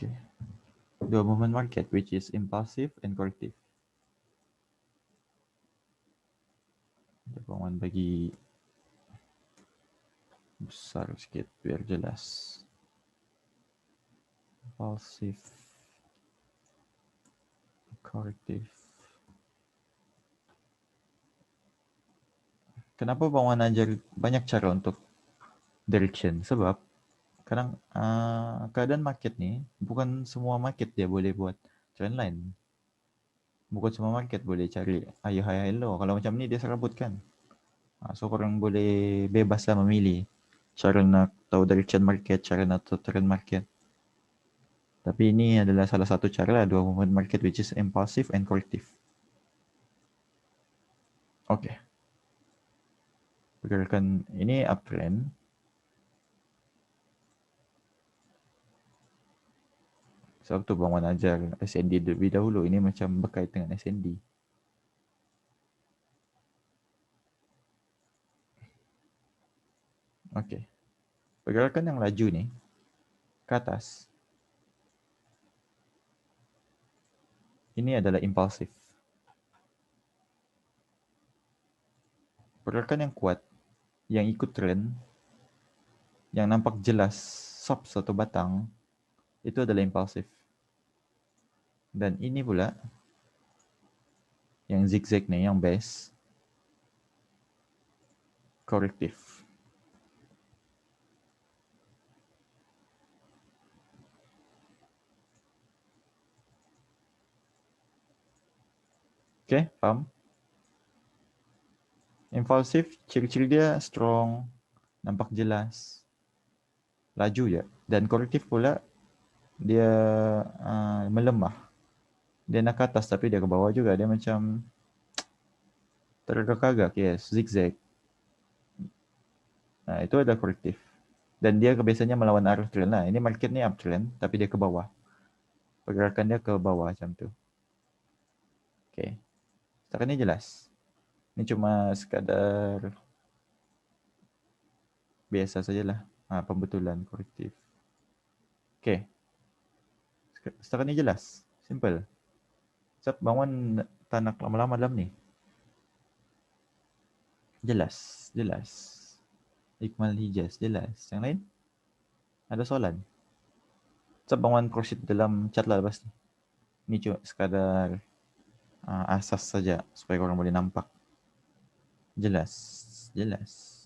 Okay. Dua movement market, which is impulsive and corrective. Coba bagi besar sedikit biar jelas. Impulsive, corrective. Kenapa Bang Wan ajar banyak cara untuk direction? Sebab kadang keadaan market nih, bukan semua market dia boleh buat trend line. Bukan semua market boleh cari high low. Kalau macam ni dia serabut kan. So korang boleh bebas lah memilih cara nak tahu direction market, cara nak tahu trend market. Tapi ini adalah salah satu cara lah, dua movement market, which is impulsive and corrective. Okay. Pergerakan ini uptrend. Sebab tu Bang Wan ajar SND lebih dahulu. Ini macam berkaitan dengan SND. Okay. Pergerakan yang laju ni ke atas. Ini adalah impulsif. Pergerakan yang kuat, yang ikut trend, yang nampak jelas sub satu batang, itu adalah impulsif. Dan ini pula, yang zigzag ni, yang base, korektif. Okay, faham? Impulsif, ciri-ciri dia strong, nampak jelas, laju je. Dan korektif pula, dia melemah. Dia nak ke atas tapi dia ke bawah juga. Dia macam tergagak-gagak, yes, zigzag. Itu adalah korektif. Dan dia biasanya melawan arus trend lah. Ini market ni uptrend tapi dia ke bawah. Pergerakan dia ke bawah macam tu. Okay. Setakat ni jelas. Ini cuma sekadar biasa sajalah. Pembetulan korektif. Okay. Setakat ni jelas. Simple. Sebab bangun tak nak lama-lama dalam ni. Jelas. Jelas. Ikmal Hijaz. Jelas. Yang lain? Ada soalan? Sebab bangun proceed dalam chat lah lepas ni. Ni cuma sekadar asas saja supaya korang boleh nampak. Jelas. Jelas.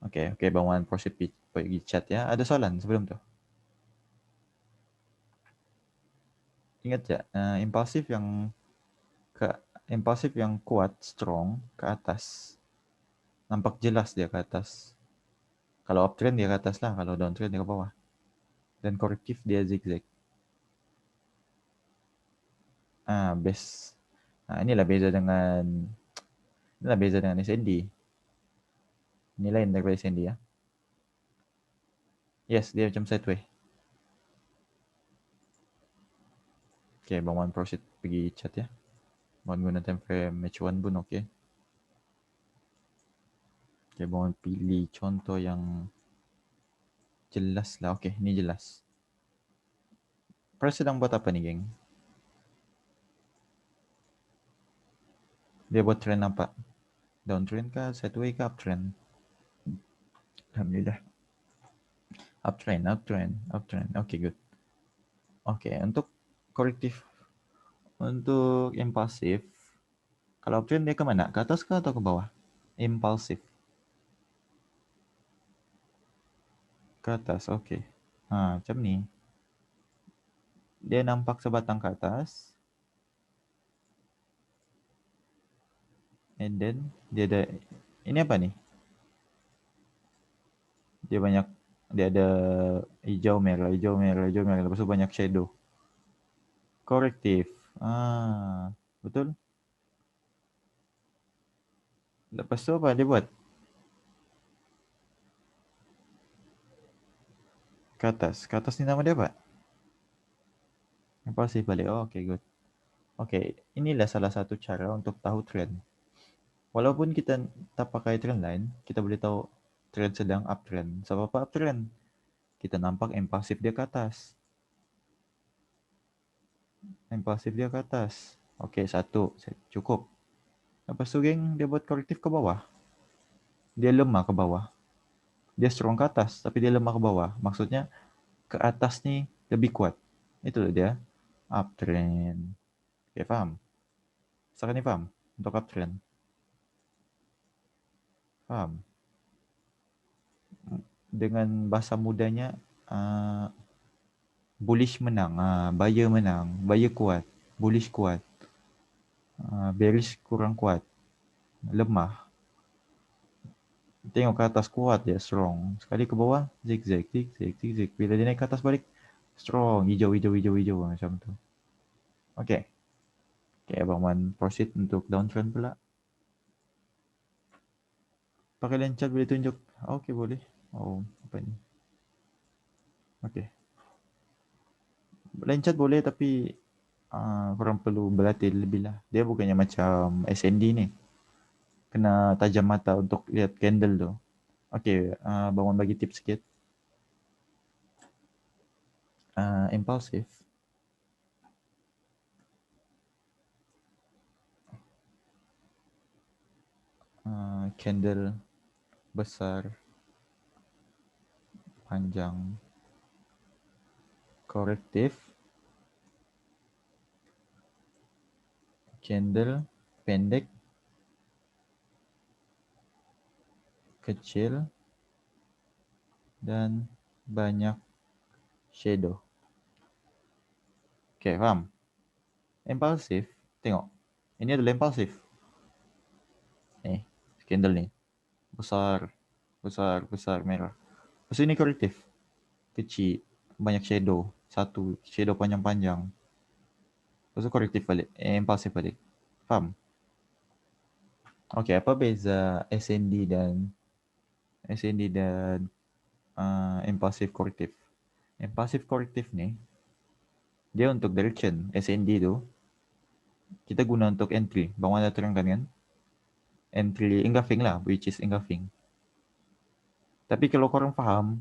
Okay. Bangun proceed pergi chat ya. Ada soalan sebelum tu? Ingat je, impulsif yang kuat, strong, ke atas. Nampak jelas dia ke atas. Kalau uptrend dia ke atas lah, kalau downtrend dia ke bawah. Dan korektif dia zigzag. Base. Inilah beza dengan SND. Ini lain daripada SND ya. Yes, dia macam sideway. Okay, Bang Wan proceed pergi chat ya. Bang Wan guna time frame match 1 pun okay. Okay, Bang Wan pilih contoh yang jelas lah. Okay, ni jelas. Price sedang buat apa ni, geng? Dia buat trend apa? Downtrend kah? Sideway kah? Uptrend? Alhamdulillah. Uptrend. Okay, good. Okay, untuk korektif, untuk impulsif, kalau uptrend dia ke mana? Ke atas ke atau ke bawah? Impulsif. Ke atas, okay. Macam ni. Dia nampak sebatang ke atas. And then, dia ada, ini apa ni? Dia ada hijau merah. Lepas tu banyak shadow. Korektif. Betul? Lepas tu apa dia buat? Ke atas. Ke atas ni nama dia apa? Impulsif balik. Okay, good. Okay, inilah salah satu cara untuk tahu trend. Walaupun kita tak pakai trend line, kita boleh tahu trend sedang uptrend. Sebab apa uptrend? Kita nampak impulsif dia ke atas. Impulsif dia ke atas. Okey, satu. Cukup. Lepas tu, geng, dia buat korektif ke bawah. Dia lemah ke bawah. Dia strong ke atas, tapi dia lemah ke bawah. Maksudnya, ke atas ni lebih kuat. Itulah dia. Uptrend. Okay, faham? Sekarang ni faham? Untuk uptrend. Faham? Dengan bahasa mudahnya, bullish menang. Buyer menang. Buyer kuat. Bullish kuat. Bearish kurang kuat. Lemah. Tengok ke atas kuat dia, strong. Sekali ke bawah, zigzag, zigzag, zigzag. Bila dia naik ke atas balik, strong. Hijau, hijau, hijau, hijau. Macam tu. Okay. Okay, Abang Man proceed untuk downtrend pula. Pakai line chart boleh tunjuk. Okay, boleh. Oh, apa ni? Okay. Line chart boleh tapi korang perlu berlatih lebih lah. Dia bukannya macam SND ni. Kena tajam mata untuk lihat candle tu. Okay, Abang Man bagi tips sikit. Impulsive. Candle besar, panjang, korektif, candle pendek, kecil, dan banyak shadow. Okay, faham? Impulsif, tengok. Ini adalah impulsif. Candle ni. Besar, besar, besar, merah. Lepas ini korektif. Kecil, banyak shadow. Satu, shadow panjang-panjang. Lepas tu korektif balik. Impulsif balik. Faham? Okay, apa beza SND dan impulsif korektif? Impulsif korektif ni, dia untuk direction. SND tu, kita guna untuk entry. Bang Wan dah terangkan kan? Entry engulfing lah, which is engulfing. Tapi kalau korang faham,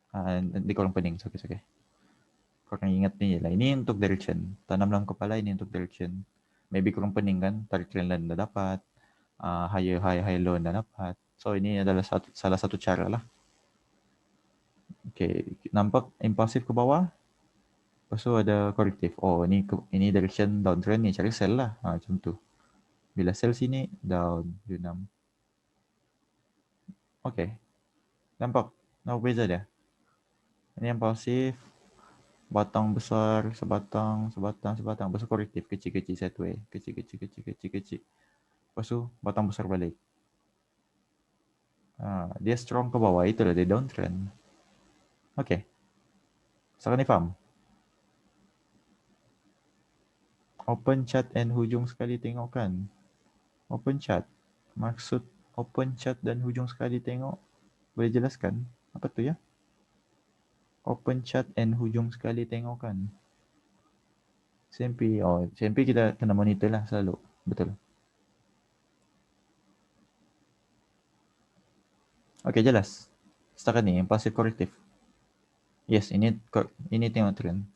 nanti korang pening. Okay. Korang ingat ni je lah. Ini untuk direction. Tanam dalam kepala, ini untuk direction. Maybe korang pening kan? Tarik trend line dah dapat. Higher high, high low dah dapat. So, ini adalah salah satu cara lah. Okay, nampak impulsif ke bawah? Lepas tu ada korektif. Oh, ini direction downtrend ni. Cari sell lah. Macam tu. Bila sell sini, down. D6. Okay. Nampak? Nampak beza dia? Ini impulsif. Batang besar, sebatang. Lepas tu korektif. Kecil-kecil sideways. Kecil-kecil. Lepas tu batang besar balik. Dia strong ke bawah. Itulah dia downtrend. Okay. Sekarang ni faham? Open chart and hujung sekali tengok kan? Open chart. Maksud open chart dan hujung sekali tengok. Boleh jelaskan? Apa tu ya? Open chart and hujung sekali tengok kan? SMP. SMP kita kena monitor lah selalu. Betul. Okay, jelas. Setakat ni, impulsif korektif. Yes, ini tengok trend.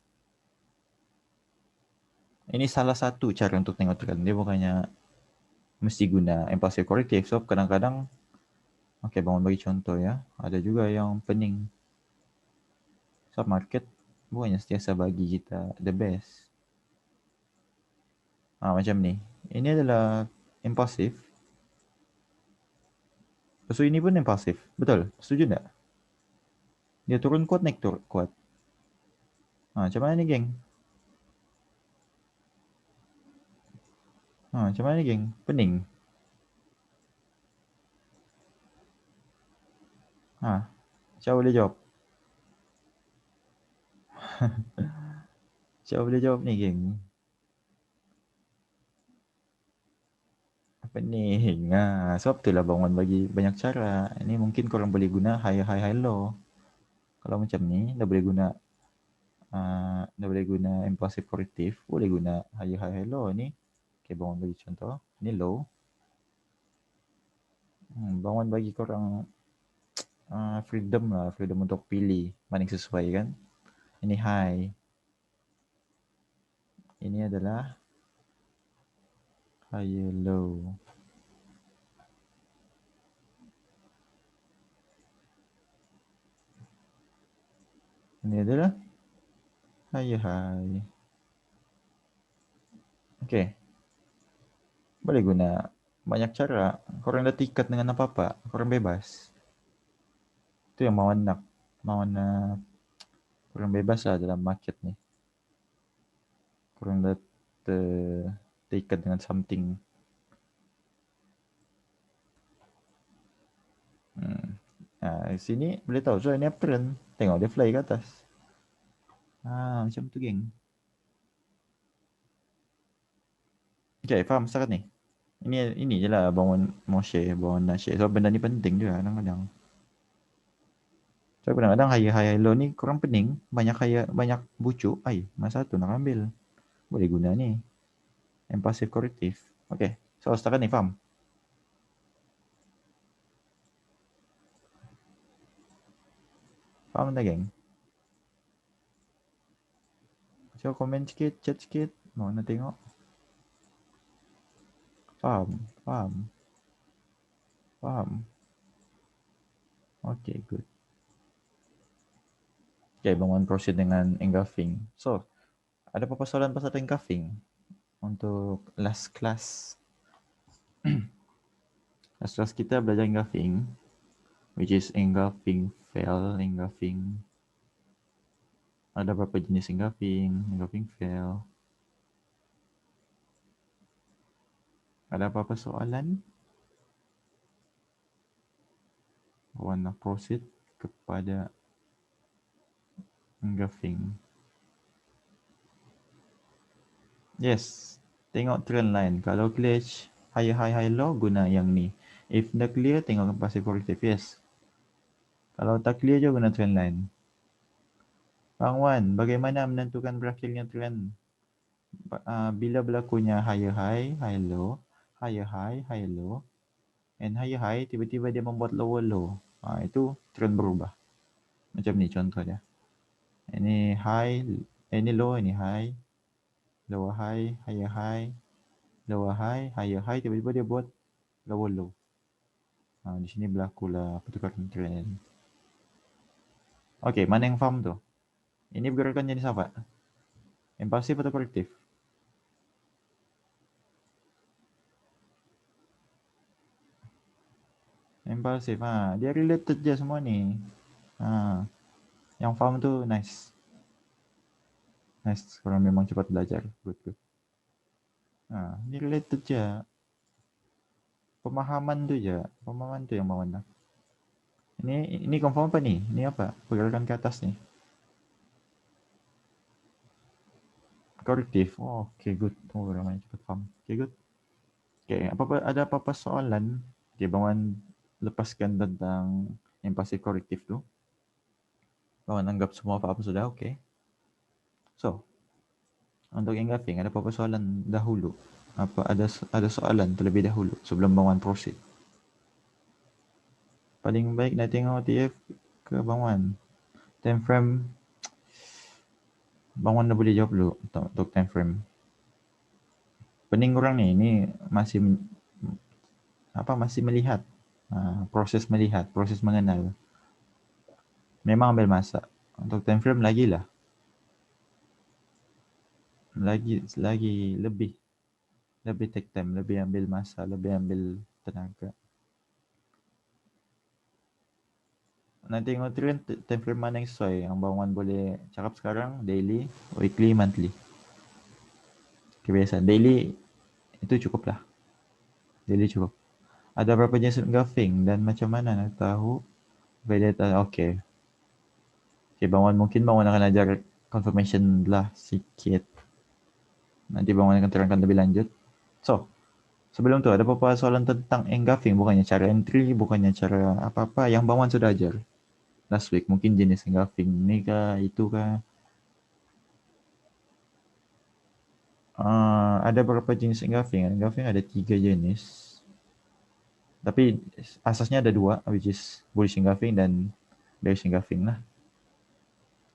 Ini salah satu cara untuk tengok trend. Dia bukannya mesti guna impulsif korektif. So, kadang-kadang, okay, Bang bagi contoh ya. Ada juga yang pening. So, market bukannya sentiasa bagi kita the best. Macam ni. Ini adalah impulsif. So, ini pun impulsif. Betul? Setuju tak? Dia turun kuat, naik kuat. Macam mana ni, geng? Macam mana ni, geng? Pening? Siapa boleh jawab? Siapa boleh jawab ni, geng? Pening. Sebab itulah Bang Wan bagi banyak cara. Ini mungkin korang boleh guna high low. Kalau macam ni, dah boleh guna impulsif korektif. Boleh guna high low ni. Okay, Bang Wan bagi contoh. Ni low. Bang Wan bagi korang freedom lah. Freedom untuk pilih mana yang sesuai kan. Ini high. Ini adalah higher low. Ini adalah higher high. Oke. Boleh guna banyak cara. Korang dah terikat dengan apa-apa. Korang bebas. Itu yang mau nak. Korang bebas lah dalam market ni. Korang dah terikat dengan something. Sini boleh tahu. So, ini uptrend. Tengok dia fly ke atas. Macam tu geng. Okay, faham setakat ni? Ini je lah bangun mau share, bangun nak share. So, benda ni penting juga kadang-kadang. So, kadang-kadang high low ni korang pening. Banyak bucuk. Masa tu nak ambil. Boleh guna ni. Yang passive corrective. Okay. So, setakat ni faham? Faham tak geng? So, komen sikit, chat sikit. Mau nak tengok. Faham. Okay, good. Okay, bangun proceed dengan engulfing. So, ada apa-apa soalan pasal engulfing? Untuk last class. Last class kita belajar engulfing. Which is engulfing fail, engulfing. Ada berapa jenis engulfing fail. Ada apa-apa soalan? Awak nak proceed kepada engulfing. Yes, tengok trend line. Kalau glitch, high low, guna yang ni. If dah clear, tengok passive corrective. Yes. Kalau tak clear je, guna trend line. Bang Wan, bagaimana menentukan berakhirnya trend? Bila berlakunya higher high low, higher low, and higher high, tiba-tiba dia membuat lower low. Itu trend berubah. Macam ni contoh dia. Ini high, ini low, ini high, lower high, higher high, lower high, higher high, tiba-tiba dia buat lower low. Di sini berlakulah pertukaran trend. Okey, mana yang faham tu? Ini bergerakan jenis apa? Impulsif atau korektif? Impulsif. Dia related je semua ni. Yang faham tu nice. Nice, korang memang cepat belajar. Good. Ni related je. Pemahaman tu je. Pemahaman tu yang bawah nak. Ini confirm apa ni? Ini apa? Pergerakan ke atas ni. Korektif. Okay, good. Ramai cepat faham. Okay, good. Okay, ada apa-apa soalan? Okay, Bang lepaskan tentang impulsif korektif tu. Bang anggap semua faham sudah, okay. So, untuk engulfing, ada apa-apa soalan dahulu? Ada soalan terlebih dahulu sebelum Bang Wan proceed? Paling baik nak tengok TF ke Bang Wan? Time frame, Bang Wan dah boleh jawab dulu untuk time frame. Pening korang ni masih melihat. Proses melihat, proses mengenal. Memang ambil masa. Untuk time frame lagilah. Lagi lebih take time, lebih ambil masa, lebih ambil tenaga. Nak tengok trend time frame mana yang sesuai. Yang Bang Wan boleh cakap sekarang, daily, weekly, monthly. Kebiasaan. Daily, itu cukup lah. Daily cukup. Ada berapa jenis engulfing dan macam mana nak tahu? Okay. Okay, Bang Wan mungkin Bang Wan akan ajar confirmation lah sikit. Nanti Bang Wan akan terangkan lebih lanjut. So, sebelum tu ada apa-apa soalan tentang engulfing? Bukannya cara entry, bukannya cara apa-apa yang Bang Wan sudah ajar last week. Mungkin jenis engulfing ni kah, itu kah? Ada berapa jenis engulfing? Engulfing ada 3 jenis. Tapi asasnya ada 2, which is bullish engulfing dan bearish engulfing lah.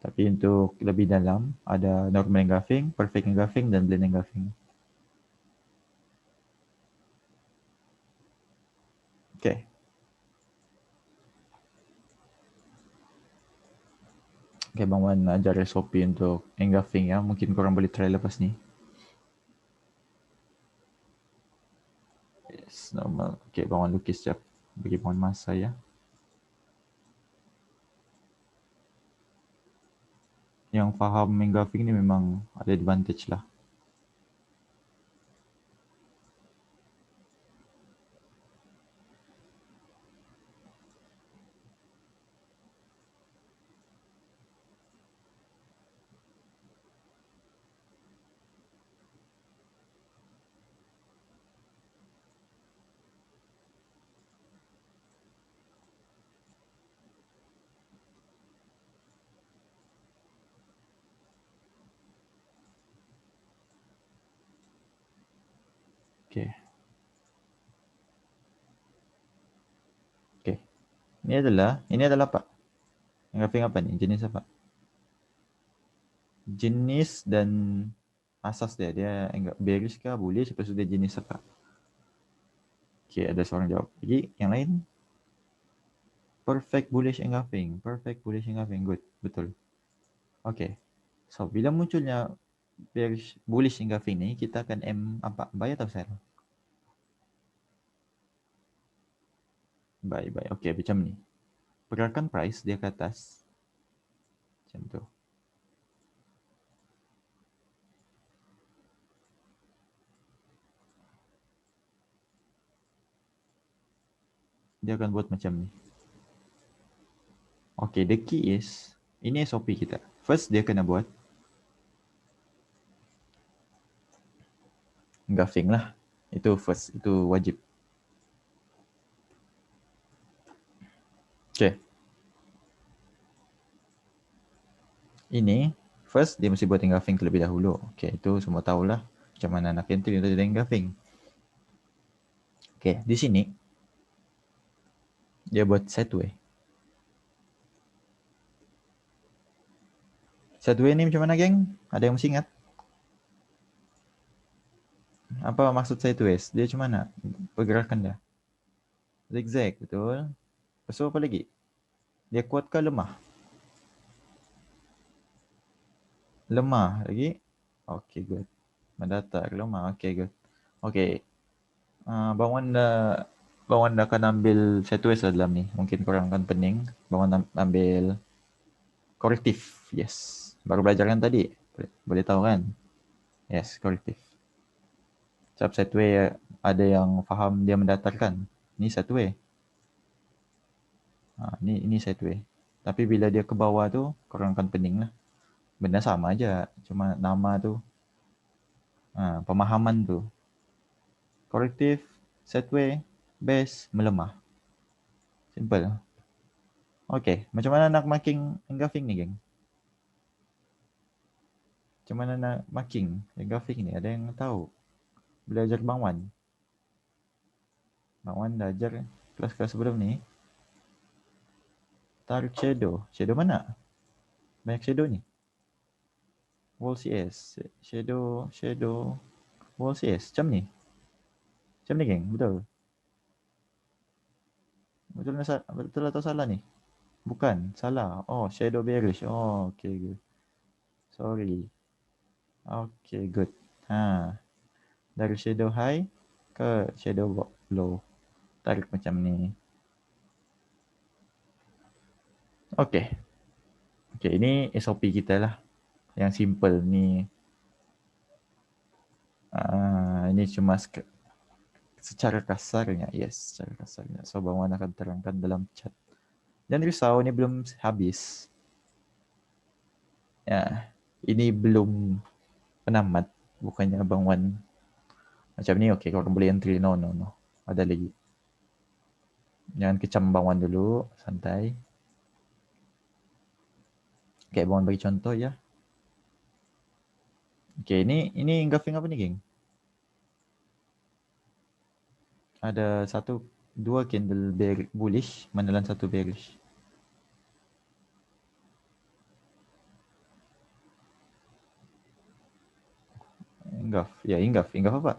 Tapi untuk lebih dalam, ada normal engulfing, perfect engulfing, dan blend engulfing. Okay. Okay, Bang Wan ajar SOP untuk engulfing ya. Mungkin korang boleh try lepas ni. Yes, normal. Okay, Bang Wan lukis sekejap. Bagi Bang Wan masa ya. Yang faham engulfing ni memang ada advantage lah. Okay. Okay. Ini adalah apa? Engulfing apa ni? Jenis apa? Jenis dan asas dia. Dia bearish kah, bullish, lepas tu dia jenis apa? Okay, ada seorang jawab. Lagi, yang lain? Perfect bullish engulfing. Perfect bullish engulfing. Good. Betul. Okay. So, bila munculnya bearish bullish engulfing ni, kita akan M apa? Buy atau sell? Buy. Okay, macam ni. Pergerakan price dia ke atas. Macam tu. Dia akan buat macam ni. Okay, the key is, ini SOP kita. First, dia kena buat engulfing lah. Itu first, itu wajib. Okay. Ini, first, dia mesti buat engulfing terlebih dahulu. Okay, itu semua tahulah macam mana nak entry untuk jadi engulfing. Okay, di sini, dia buat sideway. Sideway ni macam mana, geng? Ada yang mesti ingat? Apa maksud sideways? Dia macam mana? Pergerakan dia. Zigzag, betul. Lepas tu apa lagi? Dia kuat ke lemah? Lemah lagi? Okay, good. Mendatar, lemah. Okay, good. Okay. Bang Wan dah akan ambil sideways lah dalam ni. Mungkin korang akan pening. Bang Wan ambil korektif. Yes. Baru belajar kan tadi? Boleh tahu kan? Yes, korektif. Sebab sideway ada yang faham dia mendatarkan. Ni sideway. Ni sideway. Tapi bila dia ke bawah tu, korang akan pening lah. Benda sama aja. Cuma nama tu, pemahaman tu. Korektif, sideway, base, melemah. Simple. Okay, macam mana nak marking engulfing ni, geng? Macam mana nak marking engulfing ni? Ada yang tahu? Belajar Bang Wan. Bang Wan dah ajar kelas-kelas sebelum ni. Tarik shadow. Shadow mana? Banyak shadow ni. Wall CS. Shadow. Wall CS. Macam ni. Macam ni, geng. Betul. Betul atau salah ni? Bukan. Salah. Oh, shadow bearish. Oh, okay. Good. Sorry. Okay, good. Dari shadow high ke shadow low. Tarik macam ni. Okay. Okay, ini SOP kita lah. Yang simple ni. Ini cuma secara kasarnya. Yes, secara kasarnya. So, Bang Wan akan terangkan dalam chat. Jangan risau, ini belum habis. Ya, ini belum penamat. Bukannya Bang Wan macam ni, okay, korang boleh entry. No. Ada lagi. Jangan kecam Bang Wan dulu. Santai. Okay, Bang Wan bagi contoh ya. Okay, ini engulfing apa ni, geng? Ada dua candle bullish, menelan satu bearish. Engulf. Ya, engulf. Engulf apa?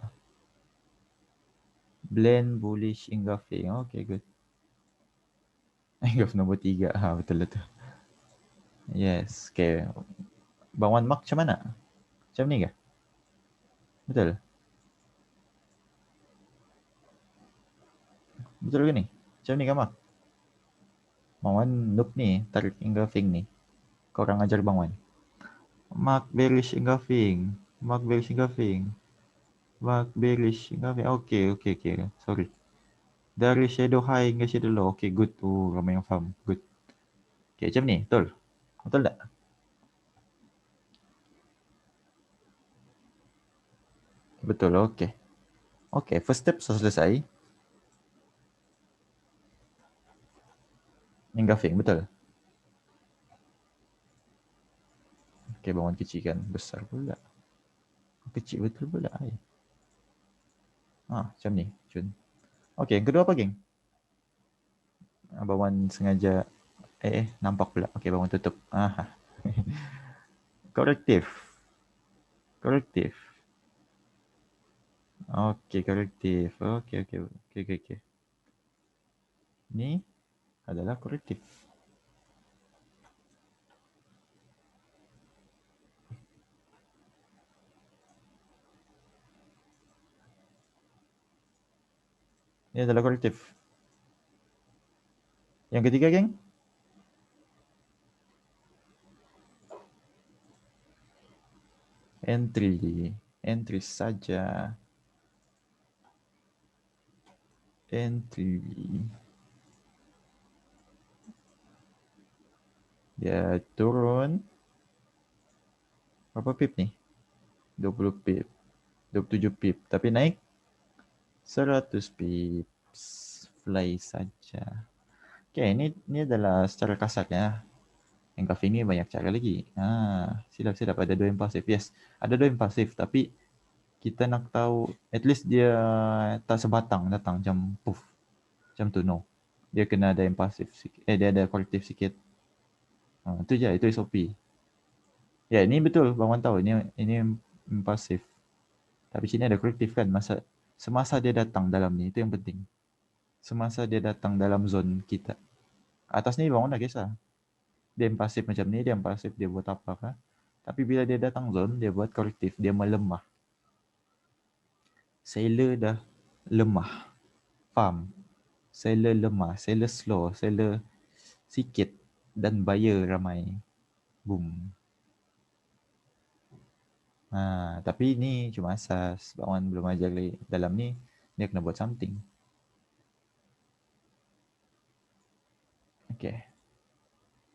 Blend, bullish, engulfing. Okay, good. Engulf nombor 3. Ha, betul tu. Yes. Okay. Bang Wan mark macam mana? Macam ni ke? Betul? Betul ke ni? Macam ni ke mark? Bang Wan noob ni. Tarik engulfing ni. Korang ajar Bang Wan. Mark bearish engulfing. Mark bearish engulfing. Mark bearish engulfing. Okay. Sorry. Dari shadow high hingga shadow low. Okay, good. Ramai yang faham. Good. Okay, macam ni. Betul? Betul tak? Betul, okay. Okay, first step sudah selesai. Engulfing, betul? Okay, bangun kecil kan. Besar pula. Kecil betul pula. Macam ni. Cun. Okay, yang kedua apa, geng? Abang Wan sengaja nampak pula. Okay, Abang Wan tutup. Korektif. Okay, korektif. Okay. Ni adalah korektif. Ini adalah korektif. Yang ketiga, geng? Entry saja. Entry. Dia turun. Berapa pip ni? 20 pip. 27 pip. Tapi naik 100 pips. Fly saja. Okay, ini adalah secara kasarnya. Engulfing ni banyak cara lagi. Silap. Ada dua yang pasif. Yes, ada dua yang pasif. Tapi kita nak tahu, at least dia tak sebatang datang macam puff. Macam tu, no. Dia kena ada yang pasif sikit. Dia ada korektif sikit. Itu je, itu SOP. Ya, ini betul. Bang Wan tahu. Ini pasif. Tapi sini ada korektif kan. Semasa dia datang dalam ni, itu yang penting. Semasa dia datang dalam zone kita. Atas ni Bang Wan dah kisah. Dia yang pasif macam ni, dia yang pasif, dia buat apa kah. Tapi bila dia datang zone, dia buat korektif. Dia melemah. Seller dah lemah. Faham? Seller lemah. Seller slow. Seller sikit. Dan buyer ramai. Boom. Tapi ni cuma asas. Bang Wan belum ajar lagi. Dalam ni, dia kena buat something. Okay.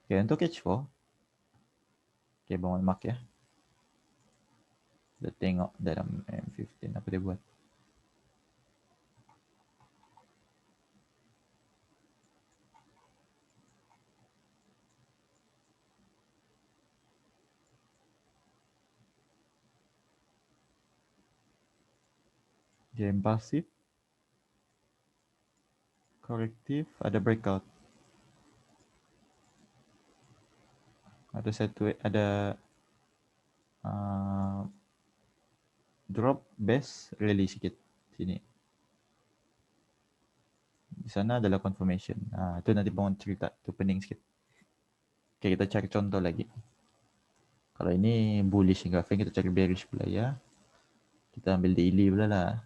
Okay, untuk H4. Okay, Bang Wan mark ya. Kita tengok dalam M15 apa dia buat. Dia impulsif. Korektif. Ada breakout. Ada satu, ada drop, base, rally sikit sini. Di sana adalah confirmation. Itu nanti Bang Wan cerita. Itu pening sikit. Okay, kita cari contoh lagi. Kalau ini bullish engulfing, kita cari bearish pula ya. Kita ambil daily pula lah.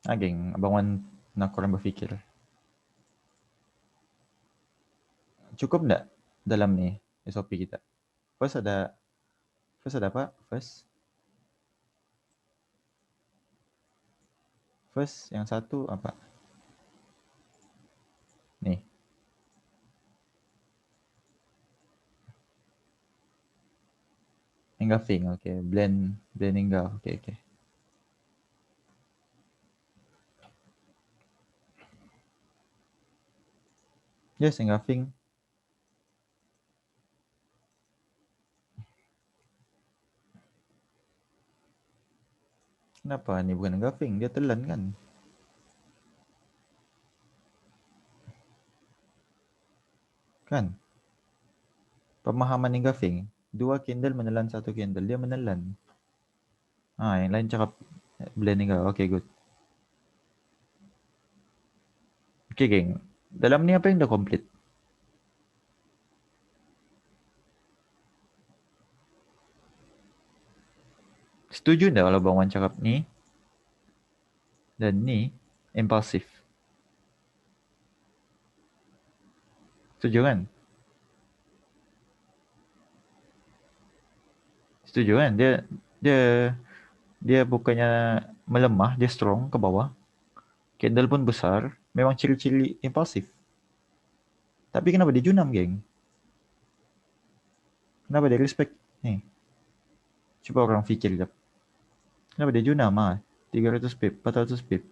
Geng, Abang Wan nak korang berfikir. Cukup tak dalam ni SOP kita? First ada apa? First yang satu apa? Ni. Engulfing, okay. Blend engulf, okay. Yes, engulfing. Kenapa ni bukan engulfing? Dia telan kan? Kan? Pemahaman engulfing. 2 candle menelan 1 candle. Dia menelan. Yang lain cakap blend engulf. Okay, good. Okay, geng. Dalam ni apa yang dah complete? Setuju tak kalau Bang Wan cakap ni dan ni impulsif? Setuju kan? Setuju kan? Dia dia bukannya melemah, dia strong ke bawah. Candle pun besar, memang ciri-ciri impulsif. Tapi kenapa dia junam, geng? Kenapa dia respect? Nih, coba orang fikir jap. Kenapa dia junam? 300 pip, 400 pip,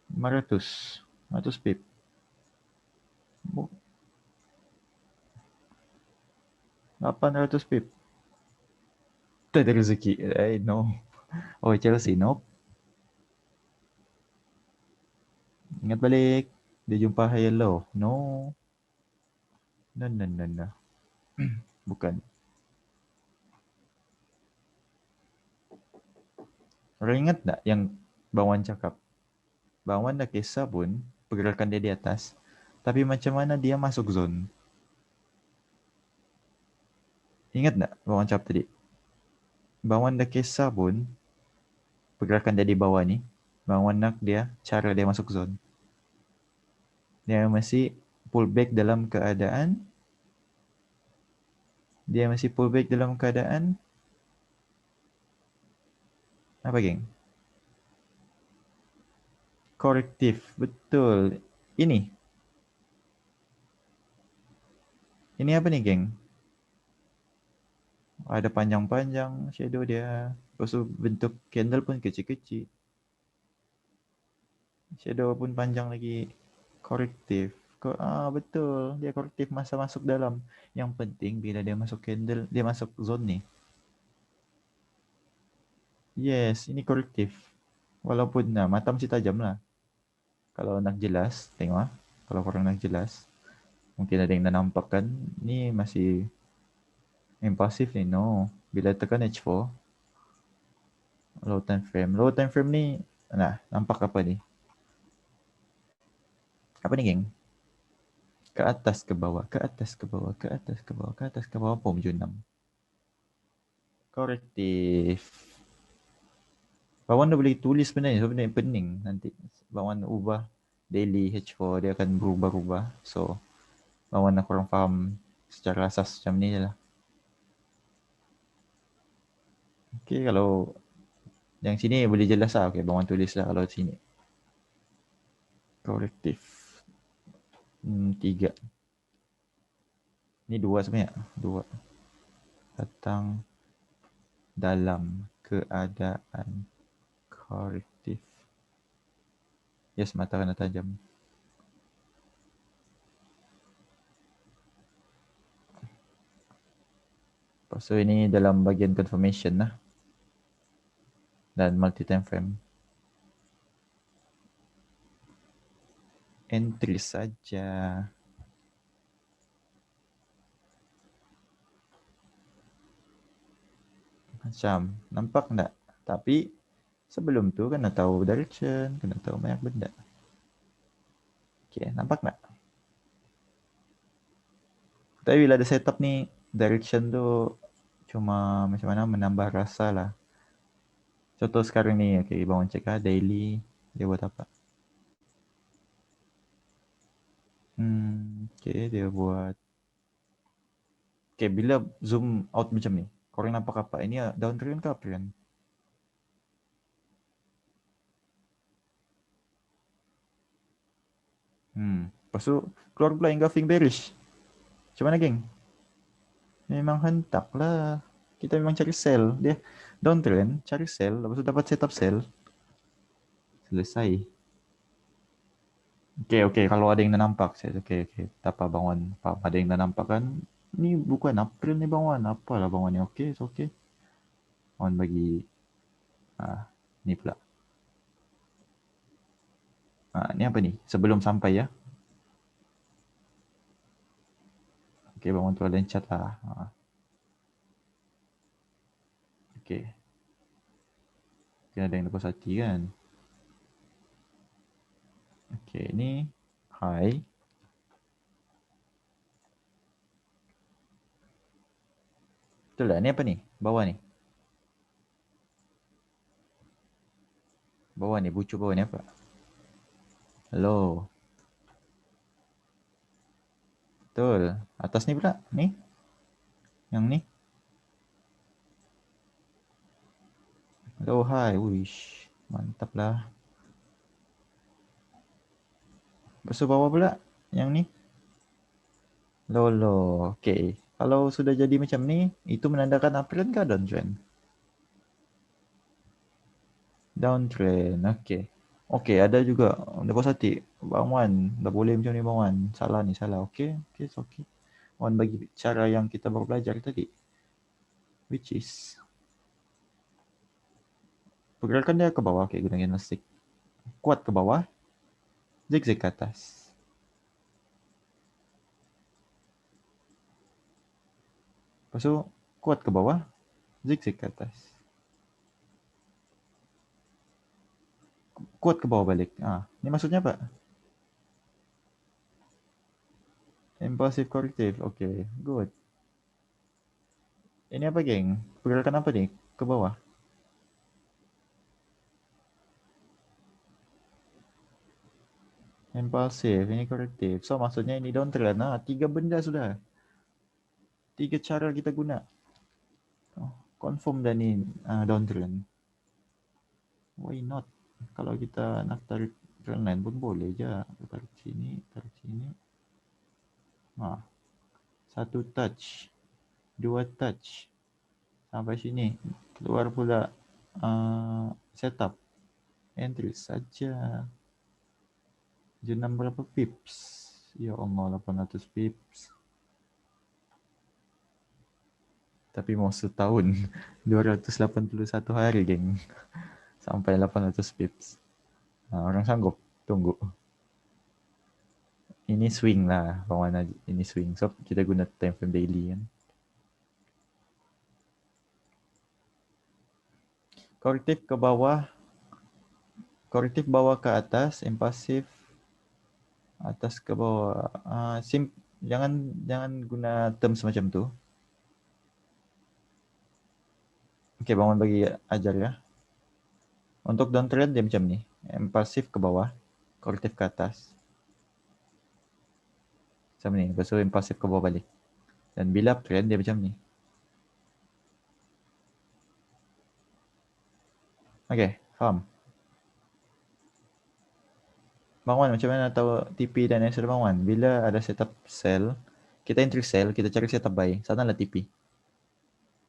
500, 100 pip. 800 pip. Tak ada rezeki. No. Oh, Chelsea, nope. Ingat balik. Dia jumpa high low. No. No. Bukan. Orang ingat tak yang Bang Wan cakap? Bang Wan dah kisah pun pergerakan dia di atas. Tapi macam mana dia masuk zone? Ingat tak Bang Wan cakap tadi? Bang Wan dah kisah pun pergerakan dia di bawah ni. Bang Wan nak dia, cara dia masuk zone. Dia masih pull back dalam keadaan apa, geng? Korektif. Betul. Ini apa nih, geng? Ada panjang-panjang shadow dia. Lepas tu bentuk candle pun kecil-kecil. Shadow pun panjang lagi. Korektif. Betul. Dia korektif masa masuk dalam. Yang penting bila dia masuk candle, dia masuk zone ni. Yes, ini korektif. Walaupun mata mesti tajam lah. Kalau nak jelas, tengok kalau korang nak jelas. Mungkin ada yang dah nampak kan. Ni masih impulsif ni. No. Bila tekan H4, low time frame ni, nampak apa ni? Apa ni, geng? Ke atas ke bawah, ke atas ke bawah, ke atas ke bawah, ke atas ke bawah, pom junam. Korektif. Bawan dah boleh tulis sebenarnya, sebenarnya pening nanti. Bawan ubah daily H4, dia akan berubah-ubah. So, bawan nak korang faham secara asas macam ni je lah. Okay, kalau yang sini boleh jelas lah. Okay, bawan tulis lah kalau sini. Korektif. 3. Ni 2 sebenarnya. 2. Datang dalam keadaan korektif. Yes, mata kena tajam. Lepas tu ini dalam bahagian confirmation lah. Dan multi-time frame. Entry saja. Macam, nampak tak? Tapi, sebelum tu kena tahu direction, kena tahu banyak benda. Okay, nampak tak? Tapi bila ada setup ni, direction tu cuma macam mana menambah rasa lah. Contoh sekarang ni, okay, bangun cek daily, dia buat apa? Okay, dia buat. Okay, bila zoom out macam ni, korang nampak apa? Ini down trend ke up trend? Lepas tu, keluar pula engulfing bearish. Macam mana, geng? Memang hentak lah. Kita memang cari sell. Dia downtrend, cari sell. Lepas tu dapat setup sell. Selesai. Okay. Kalau ada yang dah nampak, saya okay. Tak apa, Bang Wan. Ada yang dah nampak kan? Ni bukan April ni, Bang Wan. Apalah Bang Wan ni. Okay, it's okay. Bang Wan bagi ni pula. Ni apa ni? Sebelum sampai ya. Okey, bangun tu ada cat lah. Okey. Kena ada yang lepas hati kan. Okey, ni hi. Betul tak? Ni apa ni? Bawah ni. Bawah ni, bucu bawah ni apa? Hello. Betul. Atas ni pula. Ni. Yang ni. Hello, hi. Wish. Mantap lah. Lepas tu bawah pula. Yang ni. Lolo. Okay. Kalau sudah jadi macam ni, itu menandakan uptrend ke downtrend? Downtrend. Okay. Okay, ada juga. Lepas hati. Bang Wan. Dah boleh macam ni Bang Wan. Salah ni, salah. Okay. Okay, it's okay. Wan bagi cara yang kita baru belajar tadi. Which is... Pergerakan dia ke bawah. Okay, guna gimnastik. Kuat ke bawah. Zigzag ke atas. Lepas tu, kuat ke bawah. Zigzag ke atas. Kuat ke bawah balik. Ni maksudnya apa? Impulsive corrective. Okay, good. Ini apa geng? Pergerakan apa ni? Ke bawah. Impulsive, ini corrective. So maksudnya ini downtrend. 3 benda sudah. 3 cara kita guna. Confirm dah ni downtrend. Why not? Kalau kita nak tarik trendline pun boleh je. Tarik sini, tarik sini. Satu touch. 2 touch. Sampai sini. Keluar pula setup. Entry saja. Jenam berapa pips? Ya Allah, 800 pips. Tapi mau setahun. 281 hari, geng. Sampai 800 pips. Orang sanggup. Tunggu. Ini swing lah. Bang Wan, ini swing. So, kita guna time frame daily kan. Korrektif ke bawah. Korrektif bawah ke atas. Impulsif atas ke bawah. Jangan guna term semacam tu. Okay, Bang Wan bagi ajar ya. Untuk downtrend dia macam ni. Impulsif ke bawah. Korrektif ke atas. Macam ni. Lepas tu impulsif ke bawah balik. Dan bila uptrend dia macam ni. Okay, faham? Bang Wan, macam mana tahu TP dan SL Bang Wan? Bila ada setup sell, kita entry sell, kita cari setup buy. Sanalah TP.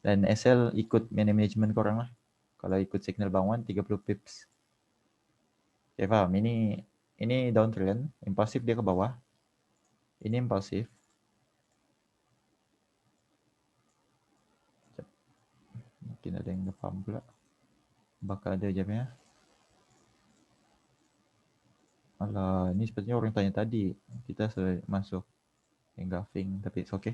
Dan SL ikut management korang lah. Kalau ikut signal Bang Wan, 30 pips. Okay, faham? Ini downtrend. Impulsif dia ke bawah. Ini impulsif. Mungkin ada yang dah faham pula. Bakal ada jam ya. Alah, ni sepertinya orang tanya tadi. Kita sudah masuk engulfing, tapi it's okay.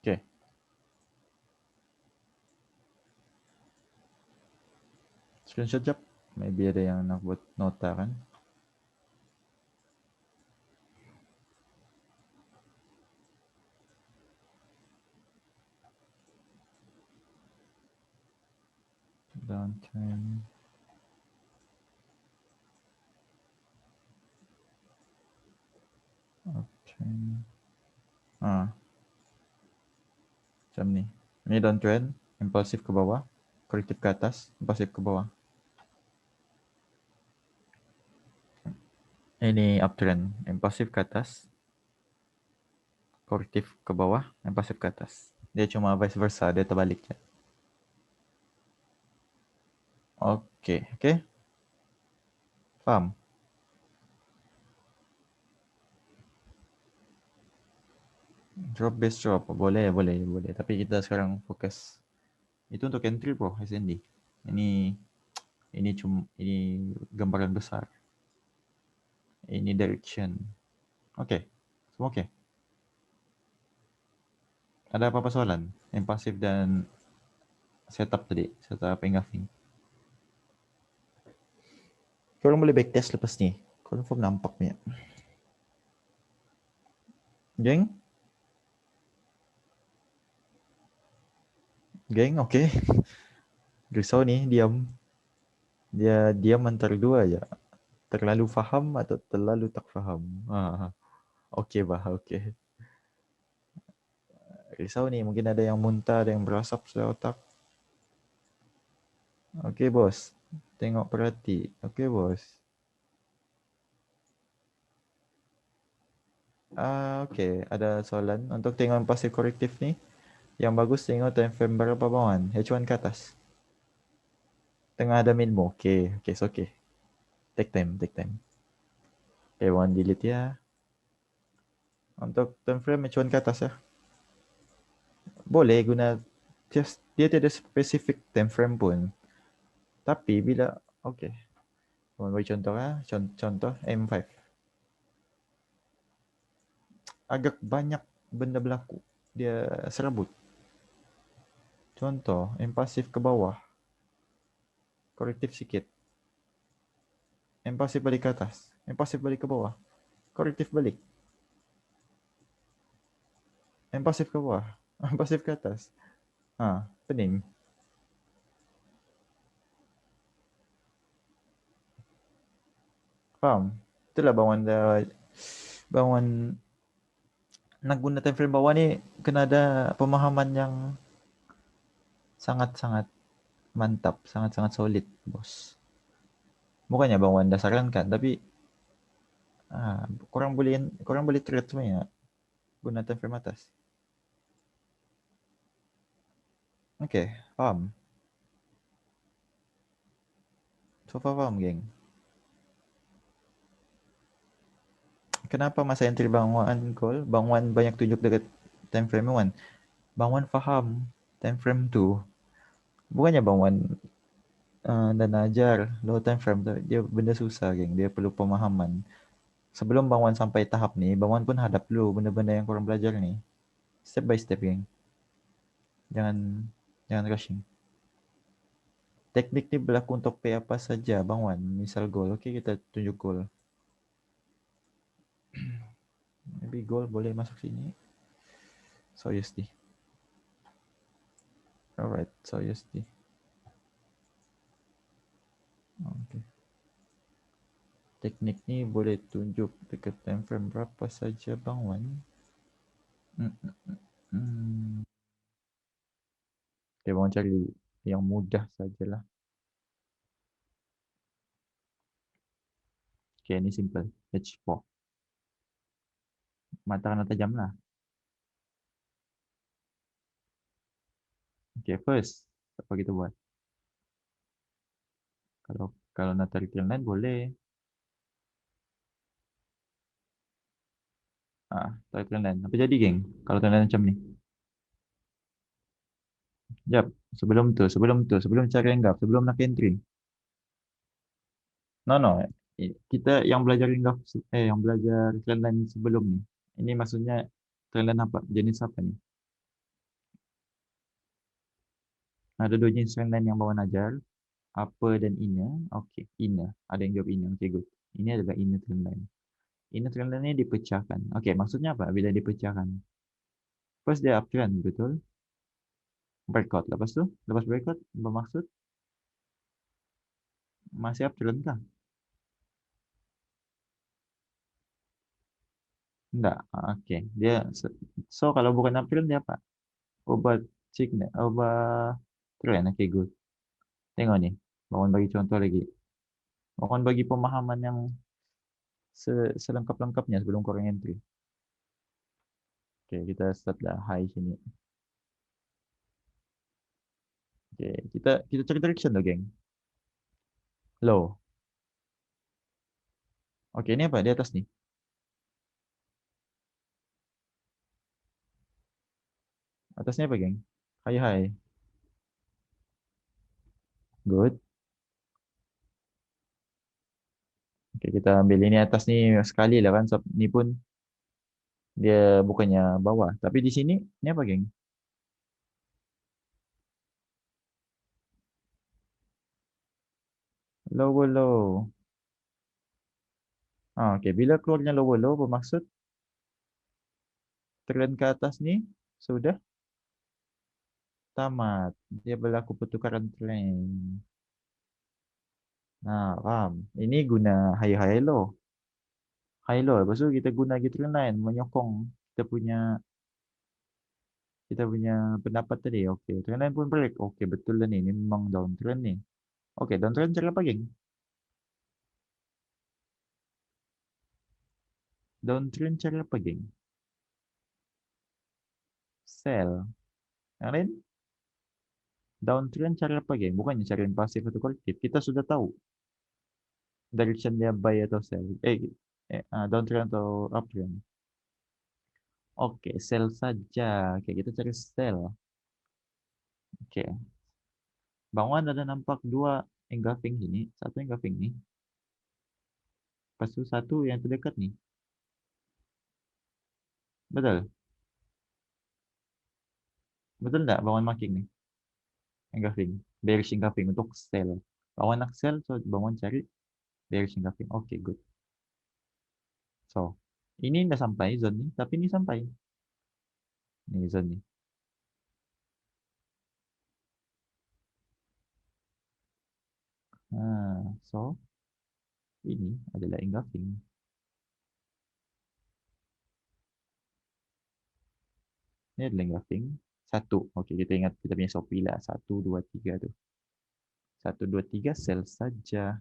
Okay. Screenshot jap. Maybe ada yang nak buat nota kan. Downtrend. Uptrend. Macam ni. Ini downtrend. Impulsif ke bawah. Korrektif ke atas. Impulsif ke bawah. Ini uptrend. Impulsif ke atas. Korrektif ke bawah. Impulsif ke atas. Dia cuma vice versa. Dia terbalik je. Okay. Okay. Faham? Drop base drop. Boleh, boleh, boleh. Tapi kita sekarang fokus. Itu untuk entry bro, SND. Ini gambaran besar. Ini direction. Oke. Semua oke. Ada apa-apa soalan? Yang pasif dan setup tadi. Setup engulfing. Korang boleh backtest lepas ni. Confirm nampak punya. Geng? Geng, oke. Risau ni, diam. Dia diam antara dua aja. Terlalu faham atau terlalu tak faham. Okey bah, okey. Risau ni, mungkin ada yang muntah, ada yang berasap sudah otak. Okey bos. Tengok perhati. Okey bos. Okey. Ada soalan untuk tengok pasif korektif ni. Yang bagus tengok time frame berapa bawaan. H1 ke atas. Tengah ada minmo. Okey. Okey, so okey. Take time, take time. Okay, bawaan delete ya. Untuk time frame H1 ke atas ya. Boleh guna just dia tidak spesifik time frame pun. Tapi bila okey. Bagi contoh ya, contoh M5. Agak banyak benda berlaku. Dia serabut. Contoh, M pasif ke bawah. Korektif sikit. M pasif balik ke atas. M pasif balik ke bawah. Korektif balik. M pasif ke bawah. M pasif ke atas. Pening. Faham? Itulah bawaan nak guna time frame bawah ni kena ada pemahaman yang sangat-sangat mantap, sangat-sangat solid, bos. Bukannya bang Wanda sarankan, tapi kurang boleh trade sebenarnya guna time frame atas. Okay, paham. So far paham, geng. Kenapa masa entry Bang Wan call? Bang Wan banyak tunjuk dekat time frame Wan. Bang Wan faham time frame tu. Bukannya Bang Wan dan ajar low time frame tu. Dia benda susah, geng. Dia perlu pemahaman. Sebelum Bang Wan sampai tahap ni, Bang Wan pun hadap dulu benda-benda yang korang belajar ni. Step by step, geng. Jangan rushing. Teknik ni berlaku untuk pay apa saja, Bang Wan. Misal goal, okey kita tunjuk goal. Maybe goal boleh masuk sini. So USD. Alright, so USD. Okay. Teknik ni boleh tunjuk dekat time frame berapa saja, Bang Wan. Okay, Bang Wan cari yang mudah sajalah. Okay, ni simple. H4. Mata kena tajam lah. Okay, first. Apa kita buat? Kalau nak tarik trend line, boleh. Tarik trend line. Apa jadi, geng? Kalau trend line macam ni. Jap. Sebelum cari anggap. Sebelum nak entry. No. Kita yang belajar anggap, yang belajar trend line sebelum ni. Ini maksudnya trend line apa? Jenis apa ni? Ada dua jenis trend line yang Bawan ajar. Upper dan inner. Okay, inner. Ada yang jawab inner. Okay, good. Ini adalah inner trend line. Inner trend line ni dipecahkan. Okay, maksudnya apa bila dipecahkan? First dia uptrend, betul? Breakout. Lepas breakout, bermaksud masih uptrend kah? Enggak. Okay. So kalau bukan uptrend dia apa? Obat signal. Obat trend. Okay, good. Tengok ni. Bangun bagi contoh lagi. Bangun bagi pemahaman yang selengkap-lengkapnya sebelum korang entry. Okay, kita start dah high sini. Okay, kita cari direction tu, geng. Low. Okay, ni apa? Di atas ni. Atasnya apa, geng? Hai hai. Good. Oke, kita ambil ini atas nih sekali lah kan. Ini pun dia bukannya bawah. Tapi di sini, ini apa, geng? Lower low. Oke. Bila keluarnya lower low, bermaksud trend ke atas nih sudah tamat. Dia berlaku pertukaran trend. Nah, paham. Ini guna high low. High low. Lepas tu kita guna gitu trend line menyokong kita punya kita punya pendapat tadi. Oke, trend line pun break. Oke, betul lah nih. Ini memang downtrend nih. Oke, downtrend cara apa, geng? Downtrend cara apa, geng? Sell. Yang lain? Downtrend cara apa, geng? Bukannya cari yang pasif atau kolektif. Kita sudah tahu direction dia buy atau sell. Downtrend atau uptrend. Oke, sell saja. Oke, kita cari sell. Oke, bawaan ada nampak dua engulfing ini. Satu engulfing nih. Lepas itu satu yang terdekat nih. Betul? Betul nggak bawaan marking nih? Engulfing. Bearish engulfing untuk sell. Bawaan nak sell, so bawaan cari bearish engulfing. Oke, good. So, ini udah sampai zone nih, tapi ini sampai. Nih zone nih. So ini adalah engulfing. Ini adalah engulfing. Satu. Oke, kita ingat kita punya Shopee lah. Satu, dua, tiga tuh. Satu, dua, tiga, sell saja.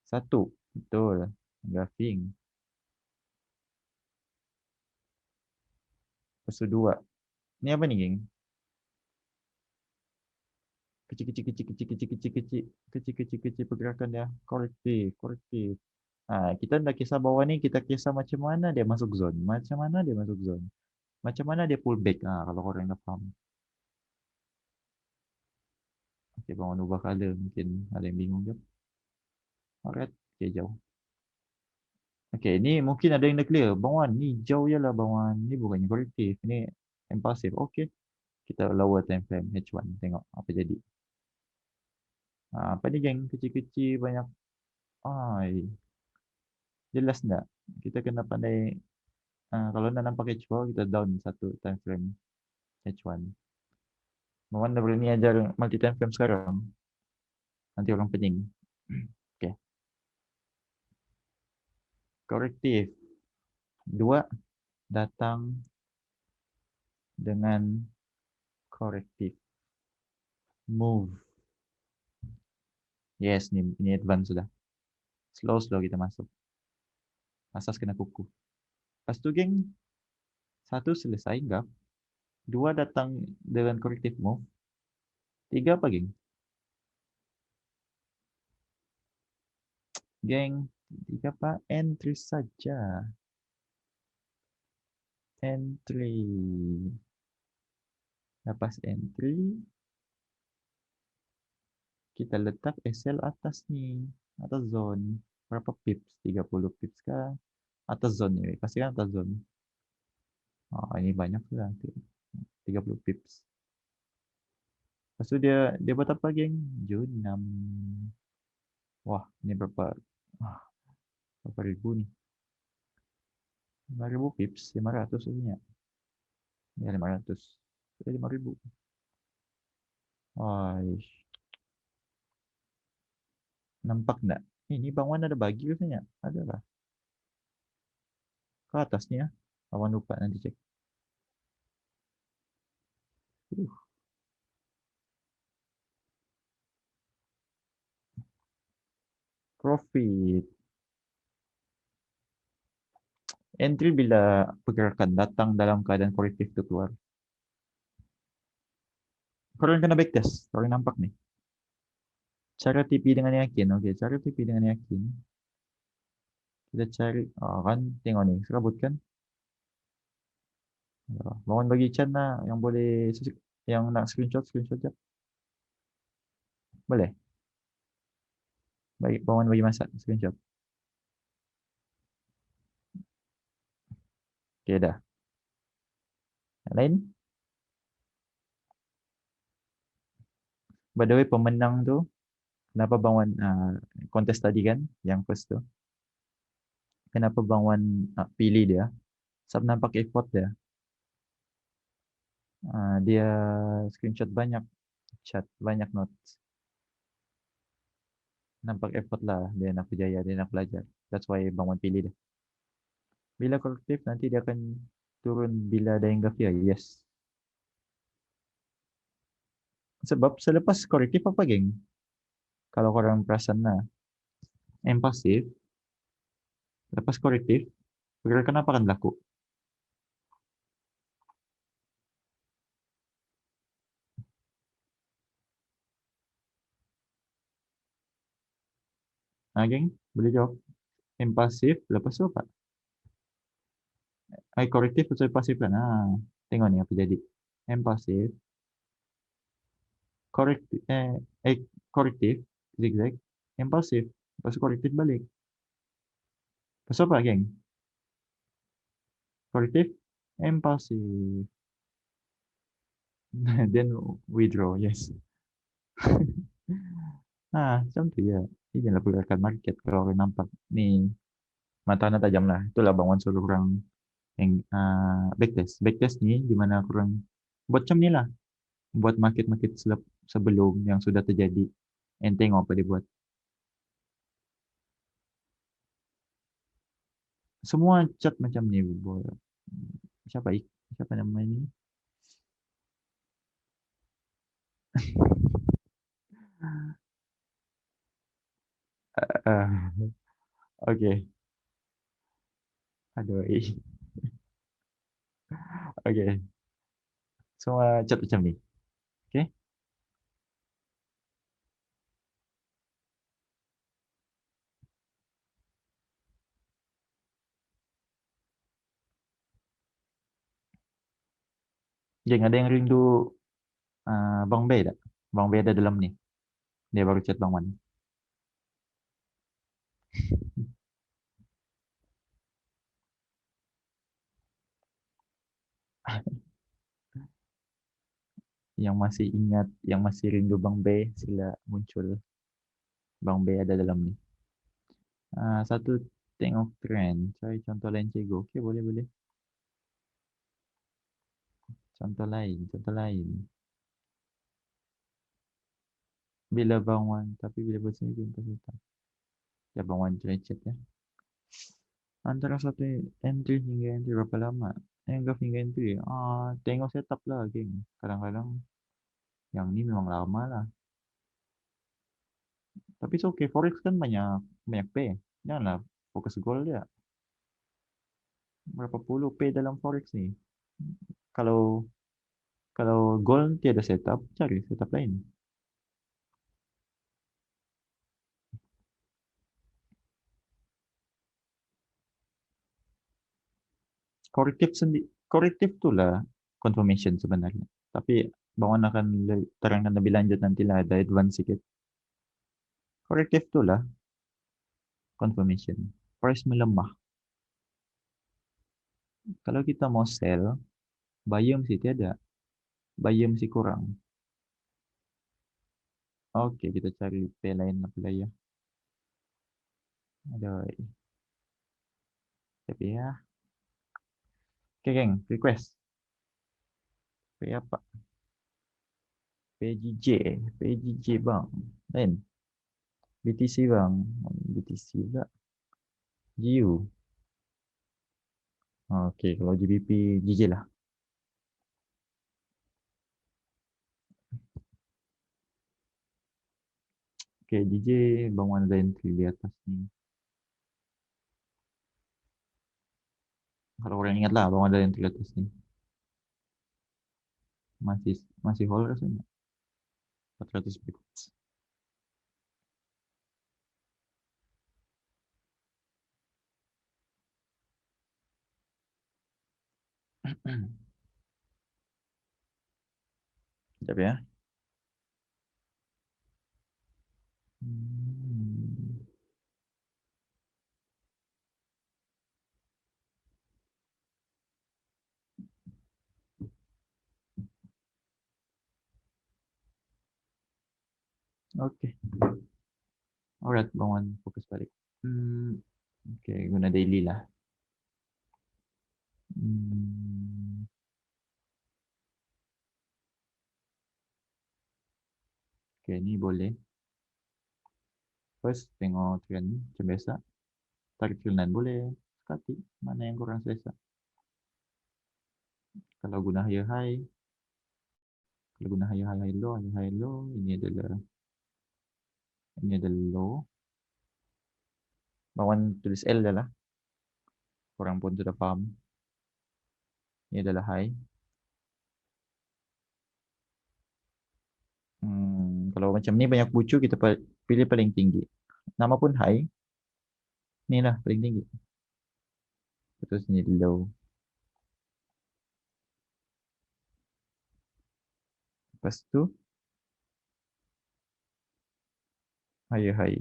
Satu. Betul. Engulfing. Lepas itu dua. Ini apa nih, geng? Kecil, kecil, kecil, kecil, kecil, kecil, kecil. Kecil, kecil, kecil pergerakan dia. Korektif, korektif. Kita ndak kisah bawah nih, kita kisah macam mana dia masuk zone. Macam mana dia masuk zone. Macam mana dia pull back. Kalau orang nggak paham. Oke, bangun ubah color. Mungkin ada yang bingung juga. Alright. Oke, jauh. Oke, ini mungkin ada yang dah clear. Bawaan ni jauh je lah bawaan. Ni bukannya korektif. Ini impulsif. Oke. Kita lower time frame H1. Tengok apa jadi. Apa ni, geng? Kecil-kecil banyak. Ai, jelas tak? Kita kena pandai. Kalau nak nampak H4, kita down satu time frame H1. Bawaan dah berani ajar multi time frame sekarang. Nanti orang pening. Oke. Korektif. Dua datang dengan korektif. Move. Yes, ini advance sudah. Slow kita masuk. Asas kena kuku. Lepas tu, geng, satu selesai enggak? Dua datang dengan corrective move. Tiga apa, geng? Geng, tiga apa? Entry saja. Entry. Lepas entry, kita letak SL atas nih. Atas zone. Berapa pips? 30 pips kah? Atas zone ini. Pastikan atas zone. Ini banyak sudah. 30 pips. Lepas itu dia buat apa, geng? June 6. Wah, ini berapa ribu nih? 5.000 pips, 500 sebenarnya. Ya, 500. Sudah 5.000. Wah, nampak enggak? Ini Bang Wan ada bagi rasanya. Ada lah. Ke atasnya. Awan lupa nanti cek. Uh, Profit. Entry bila pergerakan datang dalam keadaan korektif itu keluar. Korang kena backtest. Korang nampak nih. Cara TP dengan yakin. Oke, cara TP dengan yakin. Kita cari. Kan tengok nih. Serabut kan? Bangun bagi Chan lah yang boleh yang nak screenshot screenshot je. Boleh. Baik, bangun bagi masak screenshot. Okay, dah. Yang lain? By the way, pemenang tu kenapa Bang Wan kontes tadi kan yang first tu? Kenapa Bang Wan pilih dia? Sebab nampak effort dia. Dia screenshot banyak chat, banyak notes. Nampak effort lah dia nak berjaya, dia nak belajar. That's why Bang Wan pilih dia. Bila kolektif nanti dia akan turun bila ada yang gafia. Yes. Sebab selepas kolektif apa geng? Kalau korang perasan lah. Yang pasif, lepas kolektif, pergerakan apa akan berlaku? Geng, boleh jawab. Yang pasif, lepas tu apa? Kolektif atau pasif kan? Tengok ni apa jadi. Yang pasif, korektif, korektif, zigzag. Yang pasif, lepas tu korektif balik. Lepas tu apa geng? Korektif, yang pasif. Then withdraw, yes. Macam tu ya. Ini adalah pergerakan market kalau orang nampak. Ni mata anda tajam lah. Itulah bangun suruh orang yang backtest. Backtest ni di mana kurang buat macam ni lah. Buat market-market sebelum yang sudah terjadi. And tengok apa dia buat. Semua chat macam ni. Siapa siapa nama ini? Uh, okay. Aduh. Okay. Semua chat macam ni. Okay. Geng, ada yang rindu Bang Bay tak? Bang Bay ada dalam ni. Dia baru chat Bang Wan. Yang masih ingat, yang masih rindu Bang Bay, sila muncul. Bang Bay ada dalam ni. Satu, tengok trend. Cari contoh lain cikgu. Okay, boleh, boleh. Contoh lain, contoh lain. Bila Bang Wan, tapi bila bersini jumpa kita. Ya, Bang Wan chat ya. Antara satu entry hingga entry berapa lama? Enggak hingga entry. Tengok setup lah, geng. Kadang-kadang yang ni memang lama lah. Tapi it's okay, Forex kan banyak banyak P. Janganlah fokus goal dia. Berapa puluh P dalam Forex ni. Kalau kalau goal tiada setup, cari setup lain. Korektif tu lah confirmation sebenarnya. Tapi Bang akan terangkan lebih lanjut nantilah ada advance sikit. Korektif tu lah confirmation. Price melemah. Kalau kita mau sell, buyer mesti tiada. Buyer mesti kurang. Oke, kita cari P lain apa lah ya. Ada. Tapi ya. Oke, geng, request. P apa? PGJ. PGJ bang. Lain. BTC bang. BTC juga. GU. Oke, kalau GBP GJ lah. Oke, GJ bang Wan ada entry di atas ni. Kalau orang ingat lah bang Wan ada entry di atas ni. Masih masih hold rasanya. 400 pips. Sekejap ya. Hmm. Oke. Alright, bangun fokus balik. Oke, guna daily lah. Hmm. Oke, ini boleh. First, tengok trend macam biasa. Tarik trenan boleh. Sekati, mana yang kurang selesa. Kalau guna higher high, kalau guna higher high low, ini adalah low. Bawaan tulis L dah lah. Korang pun sudah faham. Ini adalah high. Kalau macam ni banyak bucu, kita pilih paling tinggi. Nama pun high. Ni lah paling tinggi. Terus ni low. Lepas tu higher high.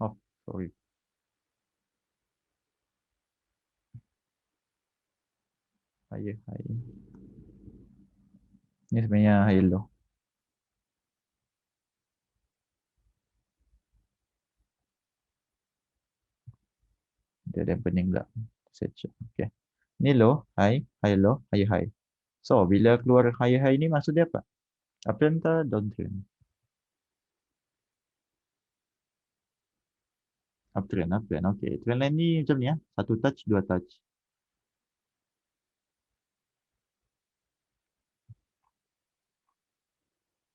Oh, sorry. Higher high. Ni sebenarnya high low. Dia ada yang pening pula. Set. Okay. Ni low, high low, higher high. So, bila keluar higher high ni maksud dia apa? Uptrend atau downtrend? Uptrend. Okay. Trend line ni macam ni ya. Satu touch, dua touch.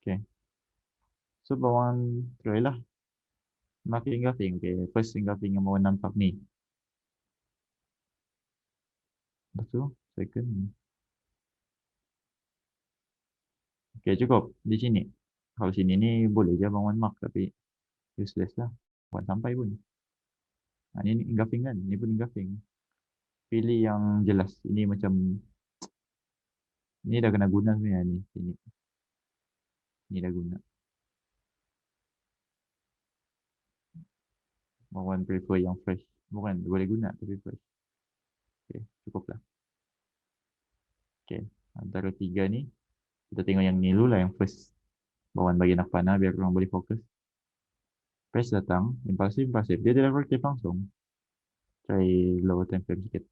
Okay. So, bawang try lah. Market engulfing. Okay. First engulfing yang mau nampak ni. Lepas tu, second. Okay, cukup. Di sini. Kalau sini ni boleh je bangun mark tapi useless lah. Buat sampai pun. Nah, ini engulfing kan? Ini pun engulfing. Pilih yang jelas. Ini macam, ni dah kena guna sebenarnya ni. Ini dah guna. Bangun prefer yang fresh. Bukan, boleh guna tapi fresh. Okay, cukup lah. Okay, antara tiga ni, kita tengok yang ni dulu lah, yang first. Bawaan bagian Nafana biar orang boleh fokus. Press datang, impulsif. Dia tidak reaktif langsung. Try lower time frame sikit.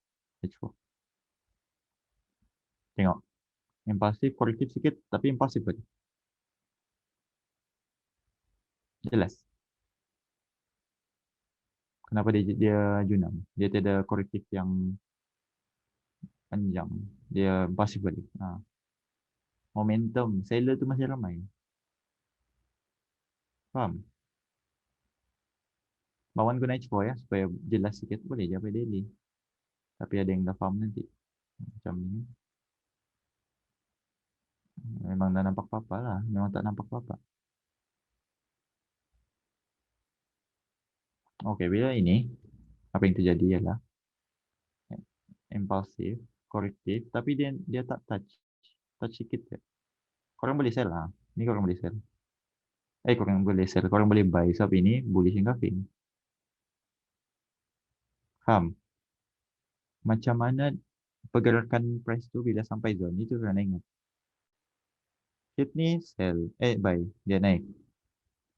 H4. Tengok. Impulsif, korektif sikit, tapi impulsif tadi. Jelas. Kenapa dia junam? Dia tidak korektif yang panjang. Dia impulsif balik. Momentum. Seller tu masih ramai. Faham? Bawaan guna H4 ya, supaya jelas sikit. Boleh je daily. Tapi ada yang dah faham nanti. Macam ni. Memang dah nampak apa-apa lah. Memang tak nampak apa-apa. Okey, bila ini, apa yang terjadi ialah impulsif, korektif, tapi dia tak touch. Touch sikit je. Korang boleh sell lah. Ni korang boleh sell. Korang boleh sell. Korang boleh buy. Sebab ini bullish engulfing. Faham? Macam mana pergerakan price tu bila sampai zone. Itu kena ingat. Hit ni sell. Buy. Dia naik.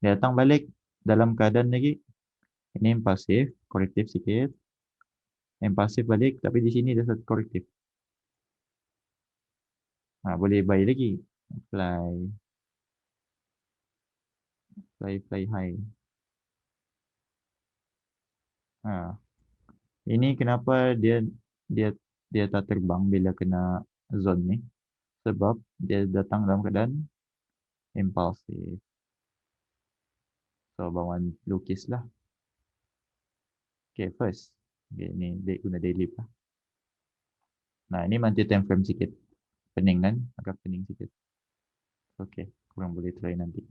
Dia datang balik dalam keadaan lagi. Ini impulsif. Korektif sikit. Impulsif balik. Tapi di sini dia satu korektif. Boleh buy lagi. Fly. Fly high. Ini kenapa dia dia tak terbang bila kena zone ni. Sebab dia datang dalam keadaan impulsif. So, bawaan lukis lah. Okay, first. Okay, ni guna daily lah. Nah, ini manti time frame sikit. Pening kan? Agak pening sikit. Okay, kurang boleh try nanti.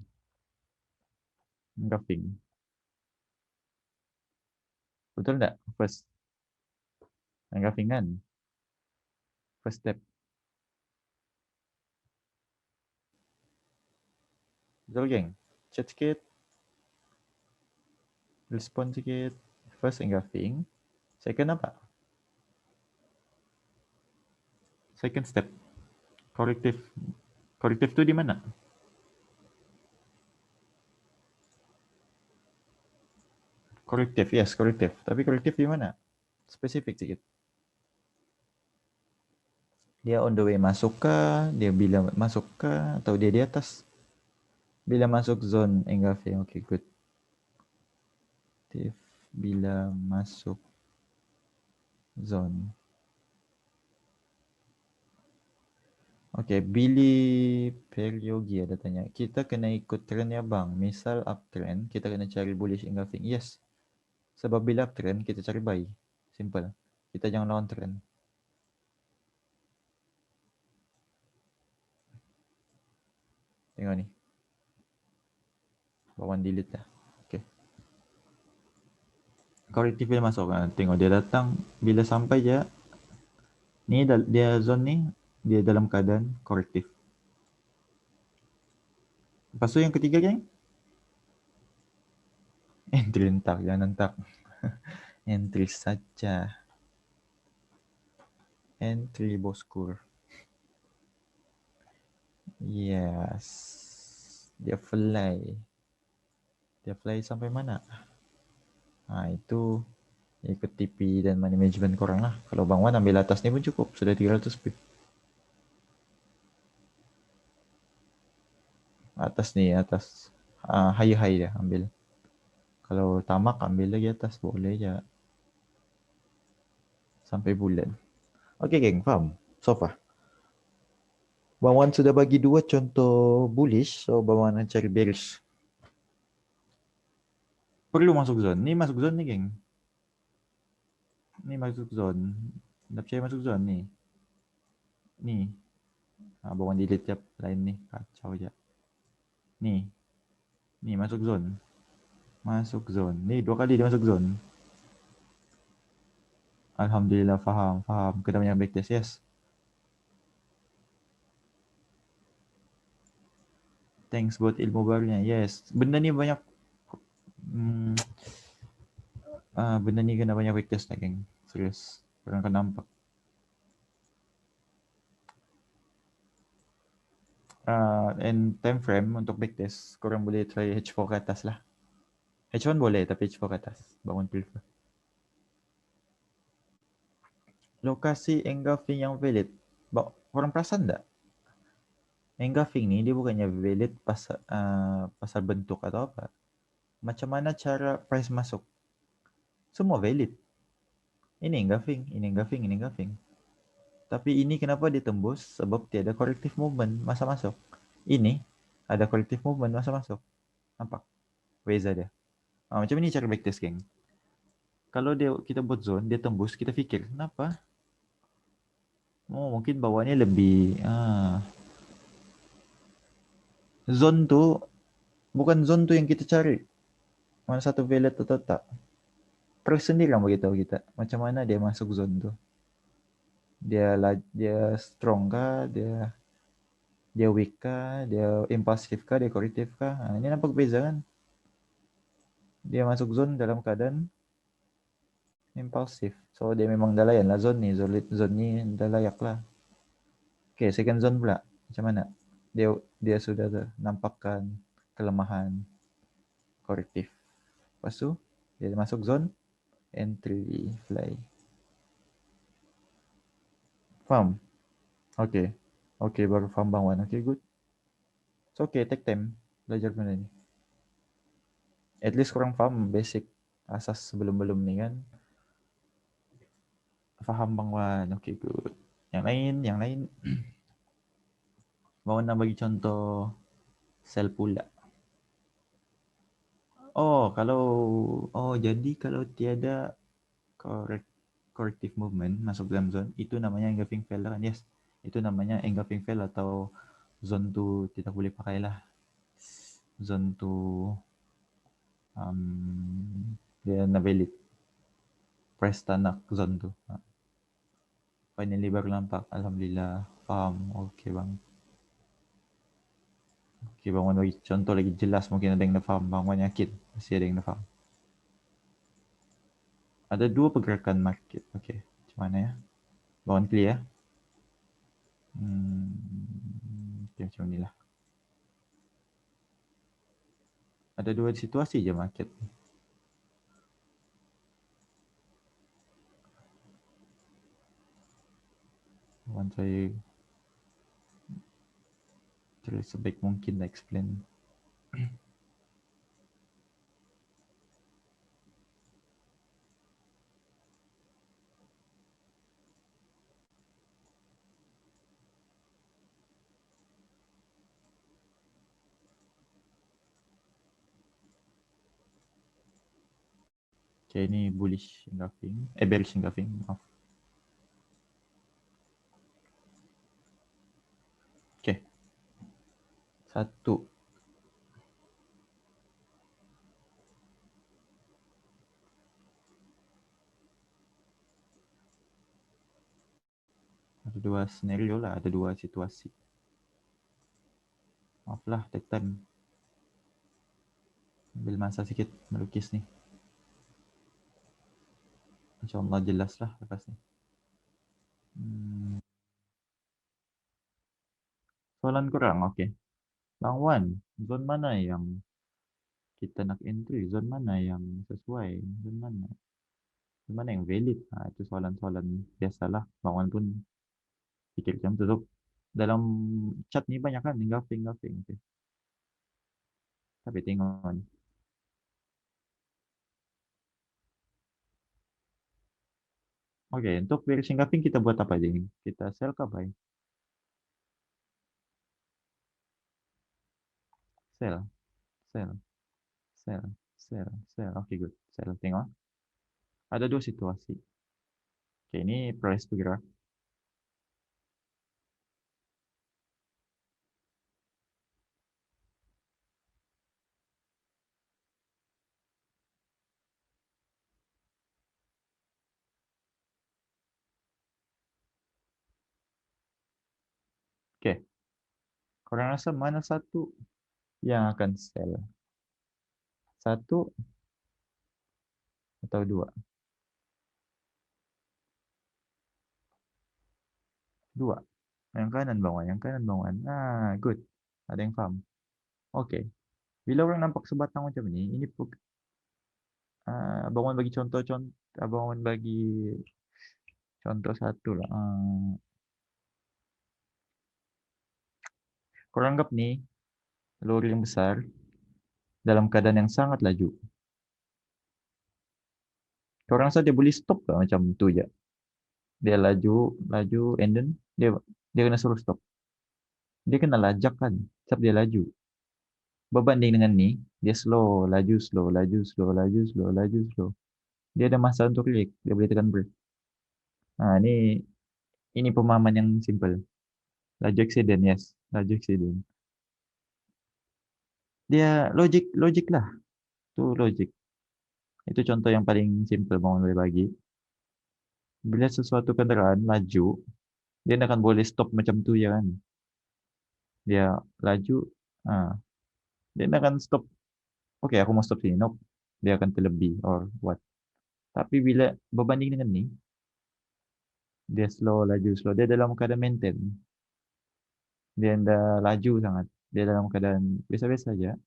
Engulfing. Betul tak? First. Engulfing kan? First step. Betul, geng? Chat sikit. Respon sikit. First engulfing. Second apa? Second step. Korektif. Korektif tu di mana? Korektif, yes, korektif. Tapi korektif di mana? Spesifik sikit. Dia on the way masuk kah? Dia bila masuk kah? Atau dia di atas? Bila masuk zone engulfing. Okay, good. Bila masuk zone. Okay, Billy Peryogi ada tanya. Kita kena ikut trendnya bang. Misal uptrend, kita kena cari bullish engulfing. Yes. Sebab bila uptrend, kita cari buy. Simple. Kita jangan lawan trend. Tengok ni. Bawaan delete dah. Okay. Korektif bila masuk. Tengok dia datang. Bila sampai je. Ni dia zone ni. Dia dalam keadaan korektif. Lepas tu yang ketiga geng. Entry entar. Jangan entar. Entry saja. Entry boskur. Yes. Dia fly. Dia fly sampai mana? Itu ikut TP dan money management korang lah. Kalau Bang Wan ambil atas ni pun cukup. Sudah 300 pip. Atas ni, atas. High dia ambil. Kalau tamak ambil lagi atas. Boleh je. Sampai bulan. Okay geng, faham? So far. Bang Wan sudah bagi 2 contoh bullish. So Bang Wan nak cari bearish. Perlu masuk zone. Ni masuk zone ni geng. Ni masuk zone. Dah percaya masuk zone ni. Ni. Bang Wan delete tiap line ni. Kacau je. Ni. Ni masuk zone. Masuk zone. Ni 2 kali dia masuk zone. Alhamdulillah faham. Kena banyak backtest. Yes. Thanks buat ilmu barunya. Yes. Benda ni banyak. Benda ni kena banyak backtest lah geng. Serius. Korang akan nampak. And time frame untuk backtest. Korang boleh try H4 ke atas lah. H1 boleh tapi H4 ke atas. Bangun prefer. Lokasi engulfing yang valid. Korang perasan tak? Engulfing ni dia bukannya valid pasal bentuk atau apa. Macam mana cara price masuk? Semua valid. Ini engulfing. Tapi ini kenapa dia tembus? Sebab tiada corrective movement masa masuk. Ini ada corrective movement masa masuk. Nampak? Beza dia. Macam ni cara backtest geng. Kalau kita buat zone, dia tembus, kita fikir, kenapa? Mungkin bawahnya lebih zone tu bukan zone tu yang kita cari. Mana satu valid atau tak. Terus sendiri yang beritahu kita macam mana dia masuk zone tu. Dia strong kah, dia weak kah, dia impulsif kah, dia corrective kah. Ini nampak beza kan? Dia masuk zone dalam keadaan impulsif. So dia memang dah layan lah zone ni. Zone ni dah layak lah. Okay, second zone pula. Macam mana? Dia sudah nampakkan kelemahan korektif. Lepas tu, dia masuk zone entry fly. Faham? Okay. Okay, baru faham Bang Wan. Okay, good. So, okay, take time belajar benda ni. At least korang faham basic asas sebelum-belum ni kan. Faham Bang Wan. Okay, good. Yang lain. Bang Wan nak bagi contoh sell pula. Jadi kalau tiada corrective movement masuk dalam zone, itu namanya engulfing fail kan? Yes. Itu namanya engulfing fail atau zone tu tidak boleh pakai lah. Zone tu dia na valid. Price tak nak zone tu. Finally baru nampak. Alhamdulillah. Paham. Okey bang. Okey bang, bagi contoh lagi jelas mungkin ada yang dah faham. Bang Wan yakin mesti ada yang dah faham. Ada dua pergerakan market. Okey. Macam mana ya? Bang Wan clear ya? Okay, macam ni lah. Ada dua situasi je market. Wan saya terus sebaik mungkin lah explain. Okay, ini bullish engulfing. Bearish engulfing. Maaf. Okay. Satu. Ada dua scenario lah. Ada dua situasi. Maaf lah, take time. Ambil masa sikit melukis ni. InsyaAllah jelas lah lepas ni. Soalan kurang, okey. Bang Wan, zone mana yang kita nak entry? Zone mana yang sesuai? Zone mana? Zone mana yang valid? Itu soalan-soalan biasalah. Bang Wan pun fikir macam tu. So, dalam chat ni banyak kan engulfing. Okay. Tapi tengok ni. Okey, untuk bearish engulfing kita buat apa je ni? Kita sell ke buy? Sell, sell, sell. Okey, good. Sell. Tengok. Ada dua situasi. Okey, ini price bergerak. Okey. Korang rasa mana satu yang akan sell? Satu atau dua? Dua. Yang kanan bawah, yang kanan bawah. Good. Ada yang faham. Okey. Bila orang nampak sebatang macam ni, ini Abang Wan bagi contoh, Abang Wan bagi contoh satu lah. Korang anggap ni lori yang besar dalam keadaan yang sangat laju. Korang rasa dia boleh stop tak macam tu je? Dia laju, and then dia kena suruh stop. Dia kena lajak kan, sebab dia laju. Berbanding dengan ni, dia slow, laju, slow, laju, slow, laju, slow, laju, slow. Dia ada masa untuk klik, dia boleh tekan brake. Ini pemahaman yang simple. Laju accident, yes. Laju accident. Dia logik lah. Tu logik. Itu contoh yang paling simple mau boleh bagi. Bila sesuatu kenderaan laju, dia tak akan boleh stop macam tu ya kan. Dia laju, ah, dia tak akan stop. Okay, aku mau stop sini. Nope. Dia akan terlebih or what. Tapi bila berbanding dengan ni, dia slow, laju, slow. Dia dalam keadaan maintain. Dia dah laju sangat. Dia dalam keadaan biasa-biasa saja.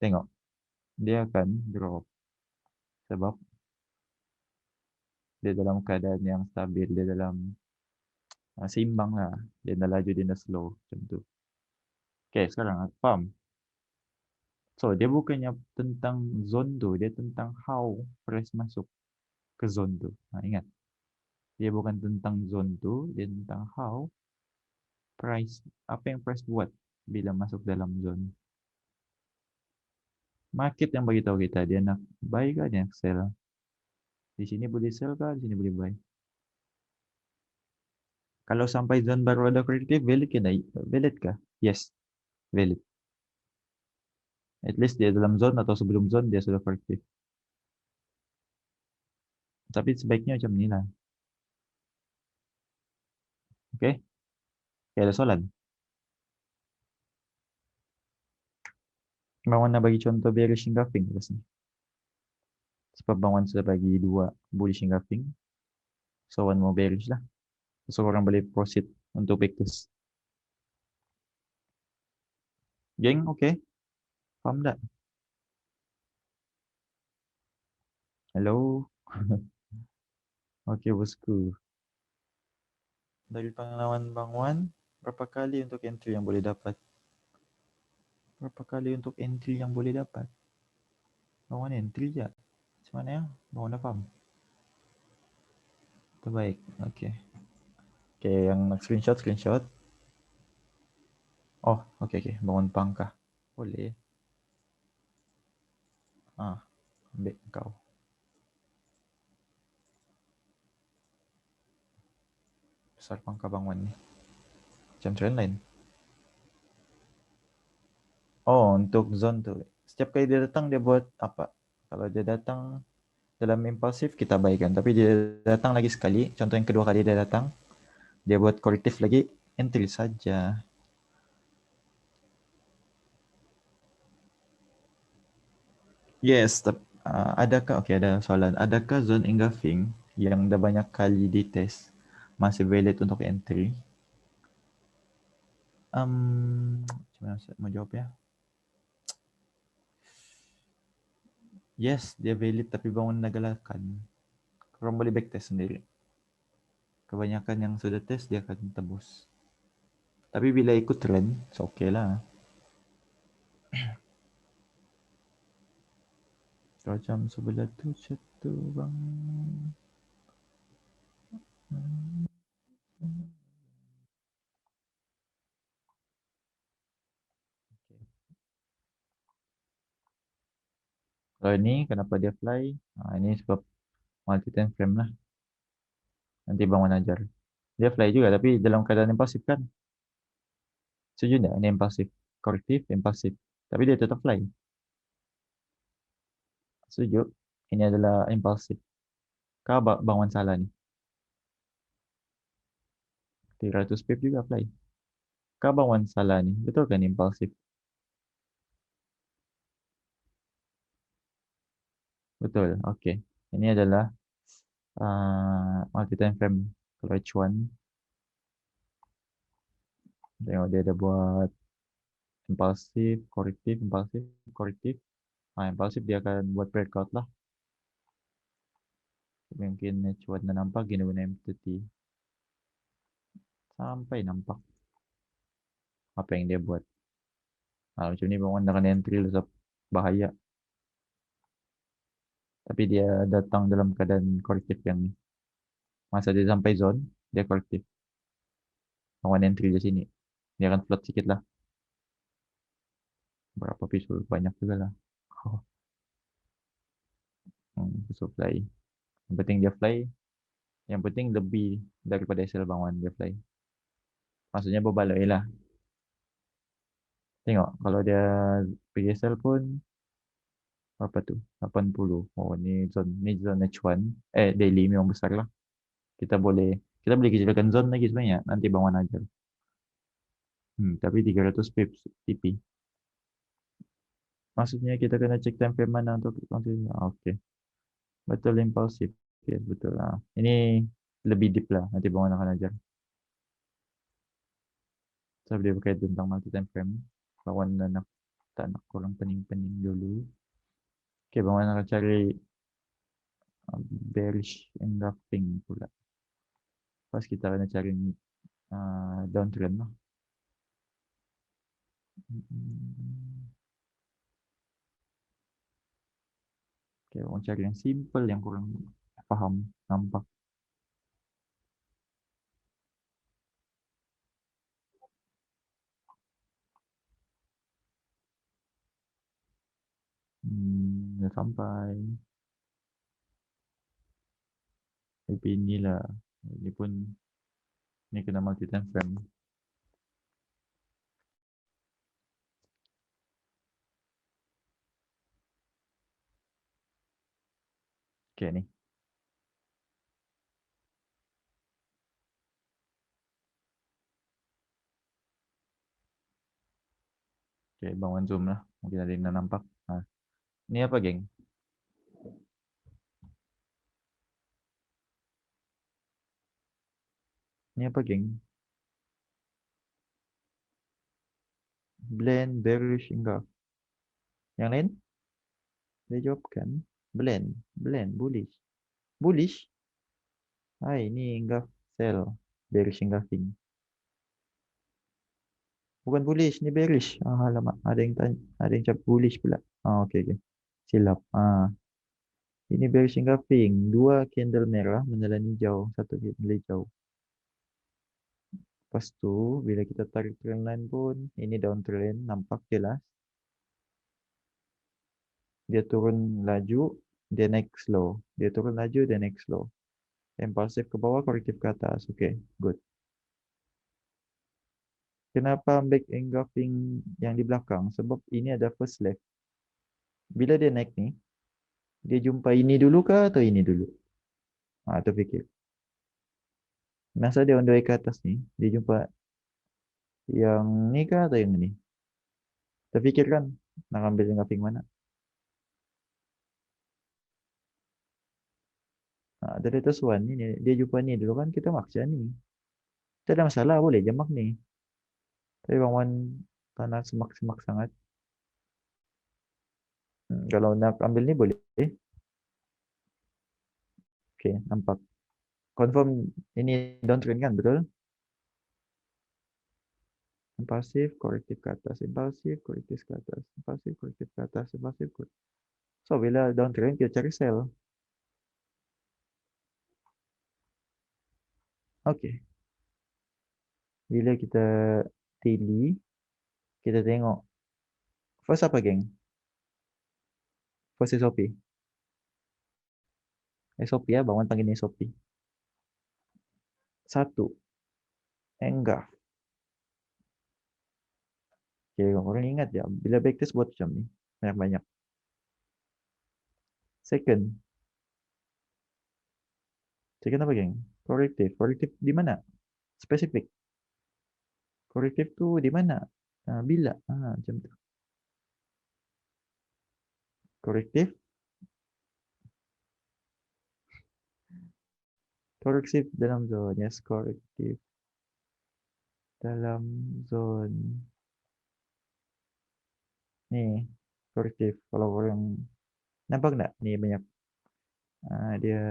Tengok. Dia akan drop. Sebab dia dalam keadaan yang stabil. Dia dalam seimbang lah. Dia dah laju, dia dah slow. Macam tu. Okay, sekarang faham? So, dia bukannya tentang zone tu. Dia tentang how price masuk ke zone tu. Ingat. Dia bukan tentang zone tu. Dia tentang how price, apa yang price buat bila masuk dalam zone. Market yang bagi tahu kita dia nak buy ke dia nak sell. Di sini boleh sell ke, di sini boleh buy. Kalau sampai zone baru ada korrektif, valid ke? Valid kah? Yes, valid. At least dia dalam zone atau sebelum zone dia sudah korrektif. Tapi sebaiknya macam ni lah. Oke, kayak ada soalan. Bang Wan nak bagi contoh bearish engulfing kat sini. Sebab Bang Wan sudah bagi dua bullish engulfing. So one more bearish lah. So orang boleh proceed untuk backtest. Geng, oke. Faham tak? Hello. Oke, bosku. Dari pengalaman Bang Wan, berapa kali untuk entry yang boleh dapat? Berapa kali untuk entry yang boleh dapat? Bang Wan entry je. Macam mana ya? Bang Wan dah faham? Terbaik. Oke. Oke, yang nak screenshot, screenshot. Oh, oke, oke. Bang Wan pangkah. Boleh. Ah, ambil kau. Besar pangkah Bang Wan ni. Macam trend line. Oh, untuk zone tu. Setiap kali dia datang, dia buat apa? Kalau dia datang dalam impulsif, kita abaikan. Tapi dia datang lagi sekali. Contoh yang kedua kali dia datang, dia buat korektif lagi, entry saja. Yes, adakah, okay, ada soalan. Adakah zone engulfing yang dah banyak kali dites masih valid untuk entry? Macam mana saya mau jawab ya? Yes, dia valid tapi bangun nagalakan. Korang boleh backtest sendiri. Kebanyakan yang sudah test, dia akan tembus. Tapi bila ikut trend, so okay lah. Kalau jam sebelah tu, chat tu bang. Kalau ini, kenapa dia fly? Ini sebab multi time frame lah. Nanti bangun ajar. Dia fly juga tapi dalam keadaan impulsif kan? Setuju tak? Ini impulsif. Korektif, impulsif. Tapi dia tetap fly. Setuju? Ini adalah impulsif. Kau bangun salah ni. 300 pip juga fly. Kau bangun salah ni. Betul kan impulsif? Betul. Okay. Ini adalah multi time frame. Kalau H1, tengok dia ada buat impulsif, korektif, impulsif, korektif. Impulsif dia akan buat breakout lah. Mungkin H1 dah nampak, gini guna M30. Sampai nampak apa yang dia buat. Macam ni bangun dengan entry lah, bahaya. Tapi dia datang dalam keadaan korektif yang ni. Masa dia sampai zone, dia korektif. Bangun entry di sini. Dia akan float sikit lah. Berapa pisul? Banyak juga lah. Pisul fly. Yang penting dia fly. Yang penting lebih daripada SL bangun dia fly. Maksudnya berbaloi lah. Tengok, kalau dia pergi SL pun apa tu? 80. Oh, ni zone H1. Daily memang besar lah. Kita boleh kecilkan zone lagi sebenarnya. Nanti bangun aja. Tapi 300 pips TP. Maksudnya kita kena cek time frame mana untuk okay. Betul impulsif. Yes, betul lah. Ini lebih deep lah. Nanti bangun akan ajar. Sebab dia berkait tentang multi time frame. Bangun nak tak nak korang pening-pening dulu. Okay, bangun akan cari bearish engulfing pula. Pas kita kena cari downtrend lah. Okay, orang cari yang simple yang kurang faham, nampak. Dah sampai. Tapi inilah. Ini pun ni kena multi time frame. Okay ni. Oke, bangun Zoom lah. Mungkin ada yang nampak. Nah, ini apa, geng? Ini apa, geng? Blend, bearish, enggak. Yang lain? Dia jawab kan? Blend, blend, bullish. Bullish? Hai, ini enggak sell. Bearish engulfing. Bukan bullish, ini bearish. Ah, alamak. Ada yang tanya, ada yang cap bullish pula. Ah, oke, oke. Silap. Ah, ini bearish engulfing. Dua candle merah menelan hijau. Satu candle hijau. Lepas tu, bila kita tarik trendline pun, ini downtrend, nampak jelas. Dia turun laju, dia naik slow. Dia turun laju, dia naik slow. Impulsif ke bawah, korektif ke atas. Oke, good. Kenapa back engulfing yang di belakang? Sebab ini ada first left. Bila dia naik nih, dia jumpa ini dulu kah atau ini dulu? Ah, terfikir. Masa dia on the way ke atas nih, dia jumpa yang ini kah atau yang ini? Terfikir kan, nak ambil engulfing mana? Nah, dari atas one ini, dia jumpa ini dulu kan, kita maksa nih. Tidak ada masalah, boleh jamak nih. Tapi Bang Wan tanah semak-semak sangat. Kalau nak ambil ni boleh. Oke, nampak. Confirm ini downtrend kan, betul? Impulsif, korektif ke atas. Impulsif, korektif ke atas. Impulsif, korektif ke atas. Impulsif, korektif. So, bila downtrend, kita cari sell. Oke. Bila kita daily, kita tengok. First apa, geng? First SOP. SOP ya, bangun panggil SOP. Satu, enggak. Oke, orang ingat ya. Bila backtest buat macam ni. Banyak-banyak. Second. Second apa, geng? Korektif. Korektif di mana? Spesifik. Korektif tu di mana? Bila? Macam tu. Korektif. Korektif dalam zone. Yes, korektif dalam zone. Ni, korektif. Kalau orang nampak tak? Ni banyak. Dia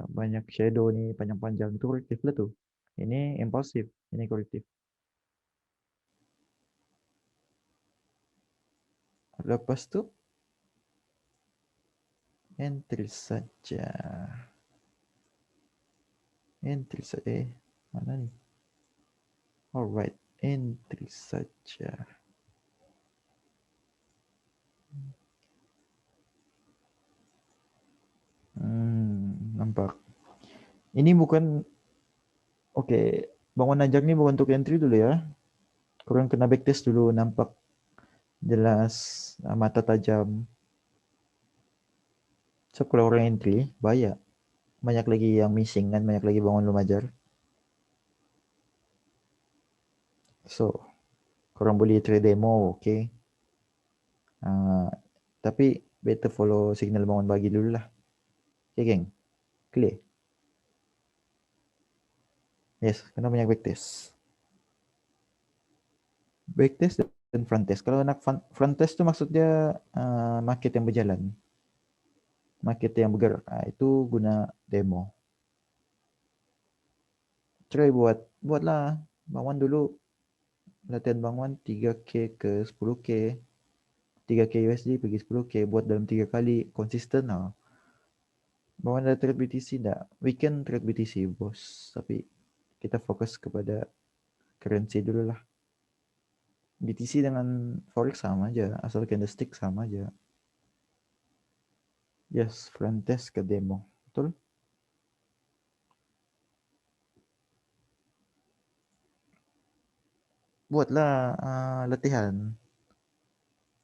banyak shadow ni panjang-panjang. Itu korektif lah tu. Ini impulsif. Ini korektif. Lepas tu, entry saja. Entry saja. Mana ni? Alright, entry saja. Nampak. Ini bukan. Oke, bangun ajak ni bukan untuk entry dulu ya. Korang kena backtest dulu, nampak jelas, mata tajam. So, kalau orang entry, bahaya. Banyak lagi yang missing kan, banyak lagi bangun belum ajar. So, korang boleh try demo, okay. Tapi better follow signal bangun bagi dulu lah. Okay, geng? Clear? Yes, kena banyak backtest. Backtest dan front test. Kalau nak front test tu maksudnya market yang berjalan. Market yang bergerak. Itu guna demo. Try buatlah. Bangun dulu. Latihan bangun 3K ke 10K. 3K USD pergi 10K. Buat dalam 3 kali. Konsisten lah. Bangun ada trade BTC tak? Weekend trade BTC bos. Tapi kita fokus kepada currency dulu lah. BTC dengan Forex sama aja. Asal candlestick sama aja. Yes, front test ke demo. Betul? Buatlah latihan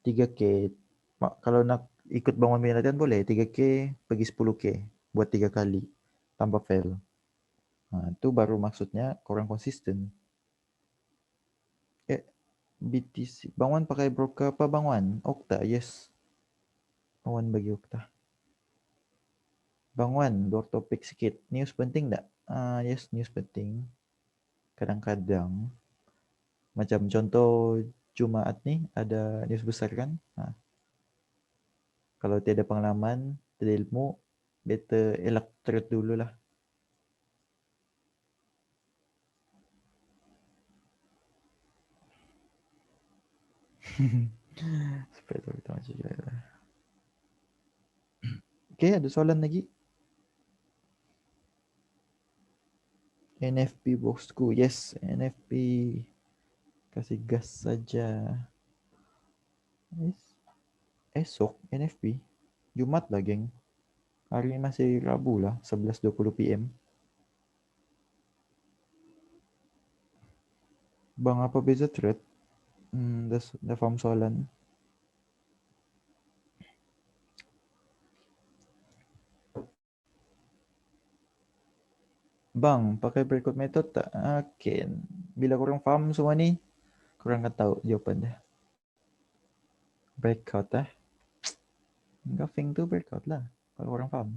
3K. Kalau nak ikut bangun punya latihan boleh 3K pergi 10K buat 3 kali tanpa fail. Itu baru maksudnya korang konsisten. BTC. Bang Wan pakai broker apa Bang Wan? Okta, yes. Bang Wan bagi Okta. Bang Wan, dua topik sikit. News penting tak? Yes, news penting. Kadang-kadang. Macam contoh Jumaat ni ada news besar kan? Kalau tiada pengalaman, tiada ilmu, better elak trade dulu lah. Supaya tahu kita macam mana. Okay, ada soalan lagi? NFP bosku, yes, NFP. Kasih gas saja. Yes. Esok NFP. Jumat lah geng. Hari ini masih Rabu lah, 11:20 PM. Bang, apa beza thread? Dah faham soalan. Bang, pakai breakout method tak? Okay. Bila korang faham semua ni, korang akan tahu jawapan dia. Breakout Engulfing tu breakout lah. Kalau korang faham.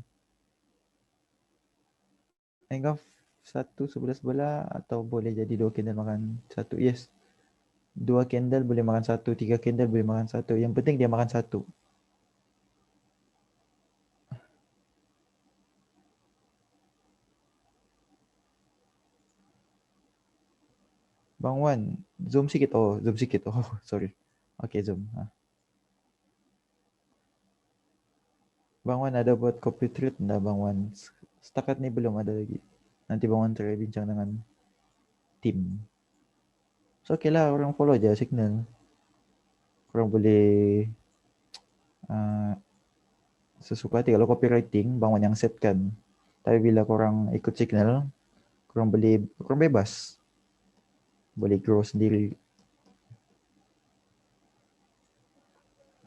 Engulf satu sebelah-sebelah atau boleh jadi dua candle makan satu. Yes. Dua candle boleh makan satu, tiga candle boleh makan satu. Yang penting dia makan satu. Bang Wan, zoom sikit. Oh, zoom sikit. Oh, sorry. Okay, zoom. Bang Wan ada buat copy trade enggak Bang Wan? Setakat ni belum ada lagi. Nanti Bang Wan try bincang dengan tim. So okay lah, orang follow aja signal. Korang boleh sesuka hati. Kalau copywriting, Bang Wan yang set kan. Tapi bila korang ikut signal, korang bebas. Boleh grow sendiri.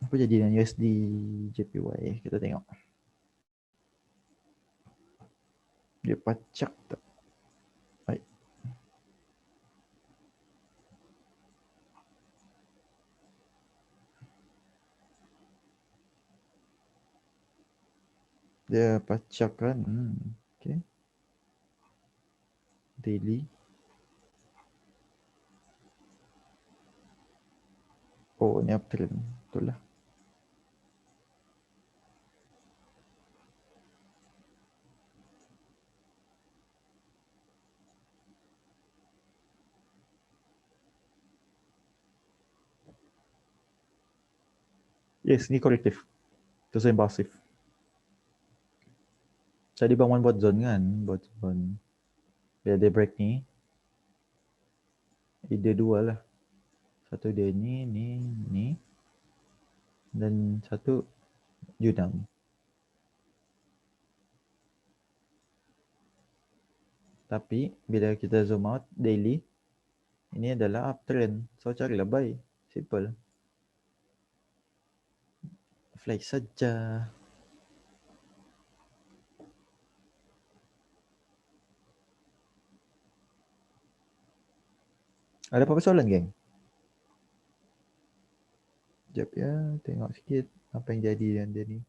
Apa jadi dengan USD JPY? Kita tengok. Dia pacak tak? Baik. Dia pacak kan? Okay. Daily. Oh, ni uptrend. Betul lah. Yes, ni korektif. Itu saya pasif. Tadi Bang Wan buat zone kan? Buat zone. Bila dia break ni, ide dua lah. Satu dia ni. Dan satu Yunam. Tapi bila kita zoom out daily, ini adalah uptrend. So carilah buy. Simple. Fly saja. Ada apa-apa soalan, geng? Sekejap ya, tengok sikit apa yang jadi dengan dia ni.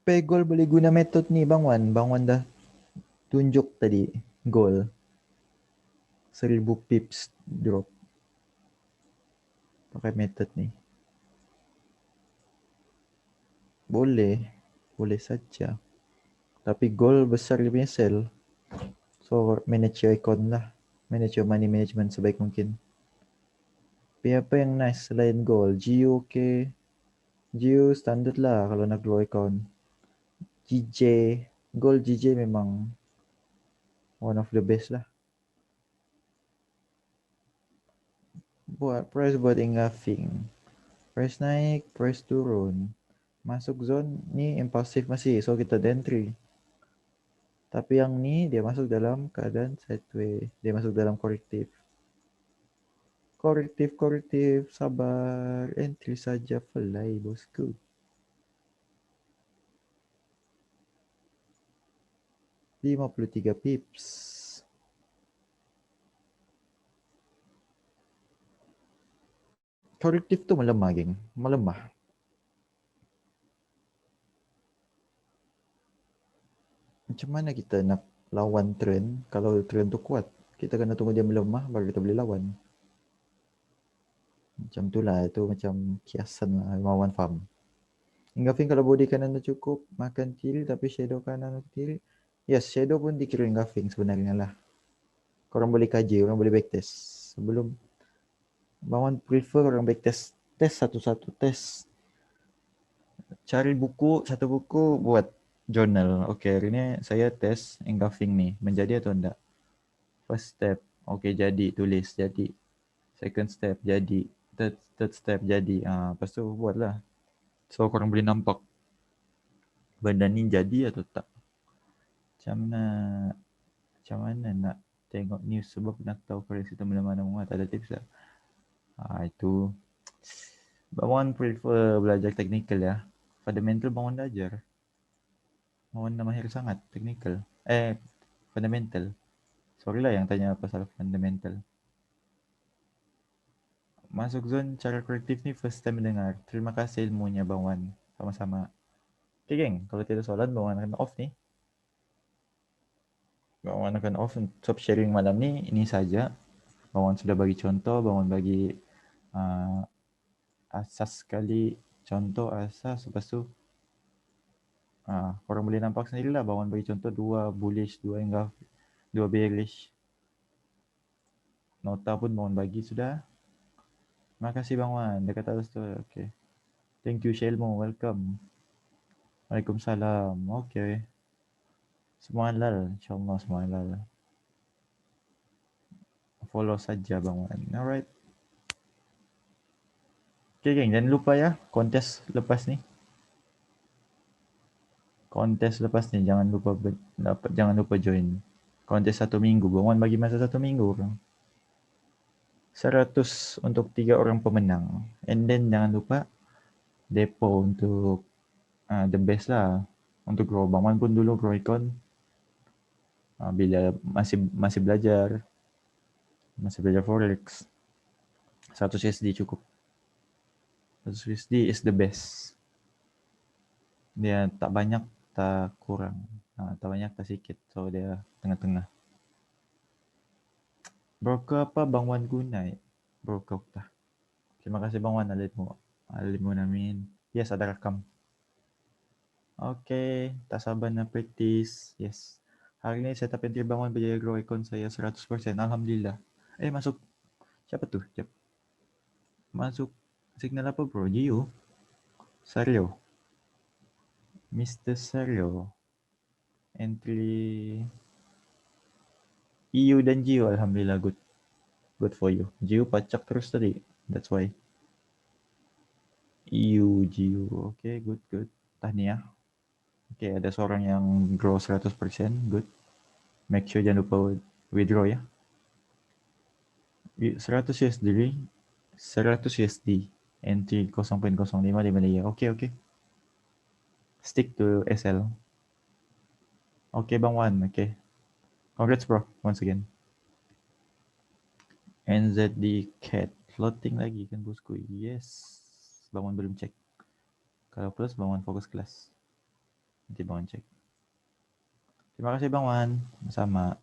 Pegol boleh guna metode ni Bang Wan. Bang Wan dah tunjuk tadi. Goal. 1000 pips drop. Pakai metode ni. Boleh. Boleh saja. Tapi goal besar dia punya sell. So manage your account lah. Manage your money management sebaik mungkin. Tapi apa yang nice selain goal? GU okay. GU standard lah kalau nak grow account. GJ. Goal GJ memang one of the best lah. Buat engulfing. Price naik, price turun. Masuk zone ni impulsif masih, so kita entry. Tapi yang ni dia masuk dalam keadaan sideways. Dia masuk dalam korektif. Korektif, sabar. Entry saja, fly bosku. 53 pips. Korektif tuh melemah, geng. Melemah. Macam mana kita nak lawan trend kalau trend tu kuat? Kita kena tunggu dia melemah baru kita boleh lawan. Macam tu lah. Itu macam kiasan lah lawan farm. Engulfing kalau body kanan tu cukup, makan kill tapi shadow kanan tu kill. Yes, shadow pun dikira engulfing sebenarnya lah. Korang boleh kaji, korang boleh backtest. Sebelum Bang prefer orang backtest. Test satu-satu, test. Cari buku, satu buku buat journal. Okay, hari ni saya test engulfing ni. Menjadi atau enggak? First step, okay jadi, tulis jadi. Second step, jadi. Third step, jadi. Lepas tu buatlah. So, korang boleh nampak benda ni jadi atau tak. Macam mana nak tengok news sebab nak tahu koreksi tu mana-mana muat. Ada tips tak? Itu. Bang Wan prefer belajar technical ya. Fundamental Bang Wan dah ajar. Bang Wan dah mahir sangat technical. Fundamental. Sorry lah yang tanya pasal fundamental. Masuk zone cara korektif ni first time mendengar. Terima kasih ilmunya Bang Wan. Sama-sama. Okay geng, kalau tidak soalan Bang Wan akan off ni. Bang Wan akan off untuk sharing malam ni. Ini saja. Bang Wan sudah bagi contoh. Bang Wan bagi asas sekali. Contoh asas. Lepas tu korang boleh nampak sendirilah. Bang Wan bagi contoh 2 bullish, 2 engulf, 2 bearish. Nota pun Bang Wan bagi sudah. Terima kasih Bang Wan. Dekat atas tu. Okay. Thank you Shelmo. Welcome. Waalaikumsalam. Okay. Semua halal. InsyaAllah semua halal. Follow saja Bang Wan. Alright. Okay geng. Jangan lupa ya. Kontes lepas ni. Jangan lupa join. Kontes 1 minggu. Bang Wan bagi masa 1 minggu. 100 untuk 3 orang pemenang. And then jangan lupa depo untuk the best lah. Untuk grow. Bang Wan pun dulu grow icon. Bila masih belajar forex. 100 USD cukup. 100 USD is the best. Dia tak banyak, tak kurang. Tak banyak, tak sikit. So dia tengah-tengah. Broker apa Bang Wan guna? Broker apa? Terima kasih Bang Wan. Alimu namin. Yes, ada rakam. Okay, tak sabar nak practice. Yes. Hari ni saya tak penting Bang Wan berjaya grow account saya 100%. Alhamdulillah. Masuk. Siapa tu? Masuk signal apa bro? Gio? Sario? Mr. Sario. Entry EU dan Gio. Alhamdulillah good. Good for you. Gio pacak terus tadi. That's why. EU, Gio. Okay, good. Tahniah. Okay, ada seorang yang grow 100%. Good. Make sure jangan lupa withdraw ya. 100 USD. 100 USD. Entry 0.05 dia. Okay. Stick to SL. Okay, Bang Wan. Okay. Congrats bro. Once again. NZD Cat. Floating lagi kan bosku. Yes. Bang Wan belum cek. Kalau plus Bang Wan fokus kelas. Nanti Bang Wan cek. Terima kasih Bang Wan. Sama.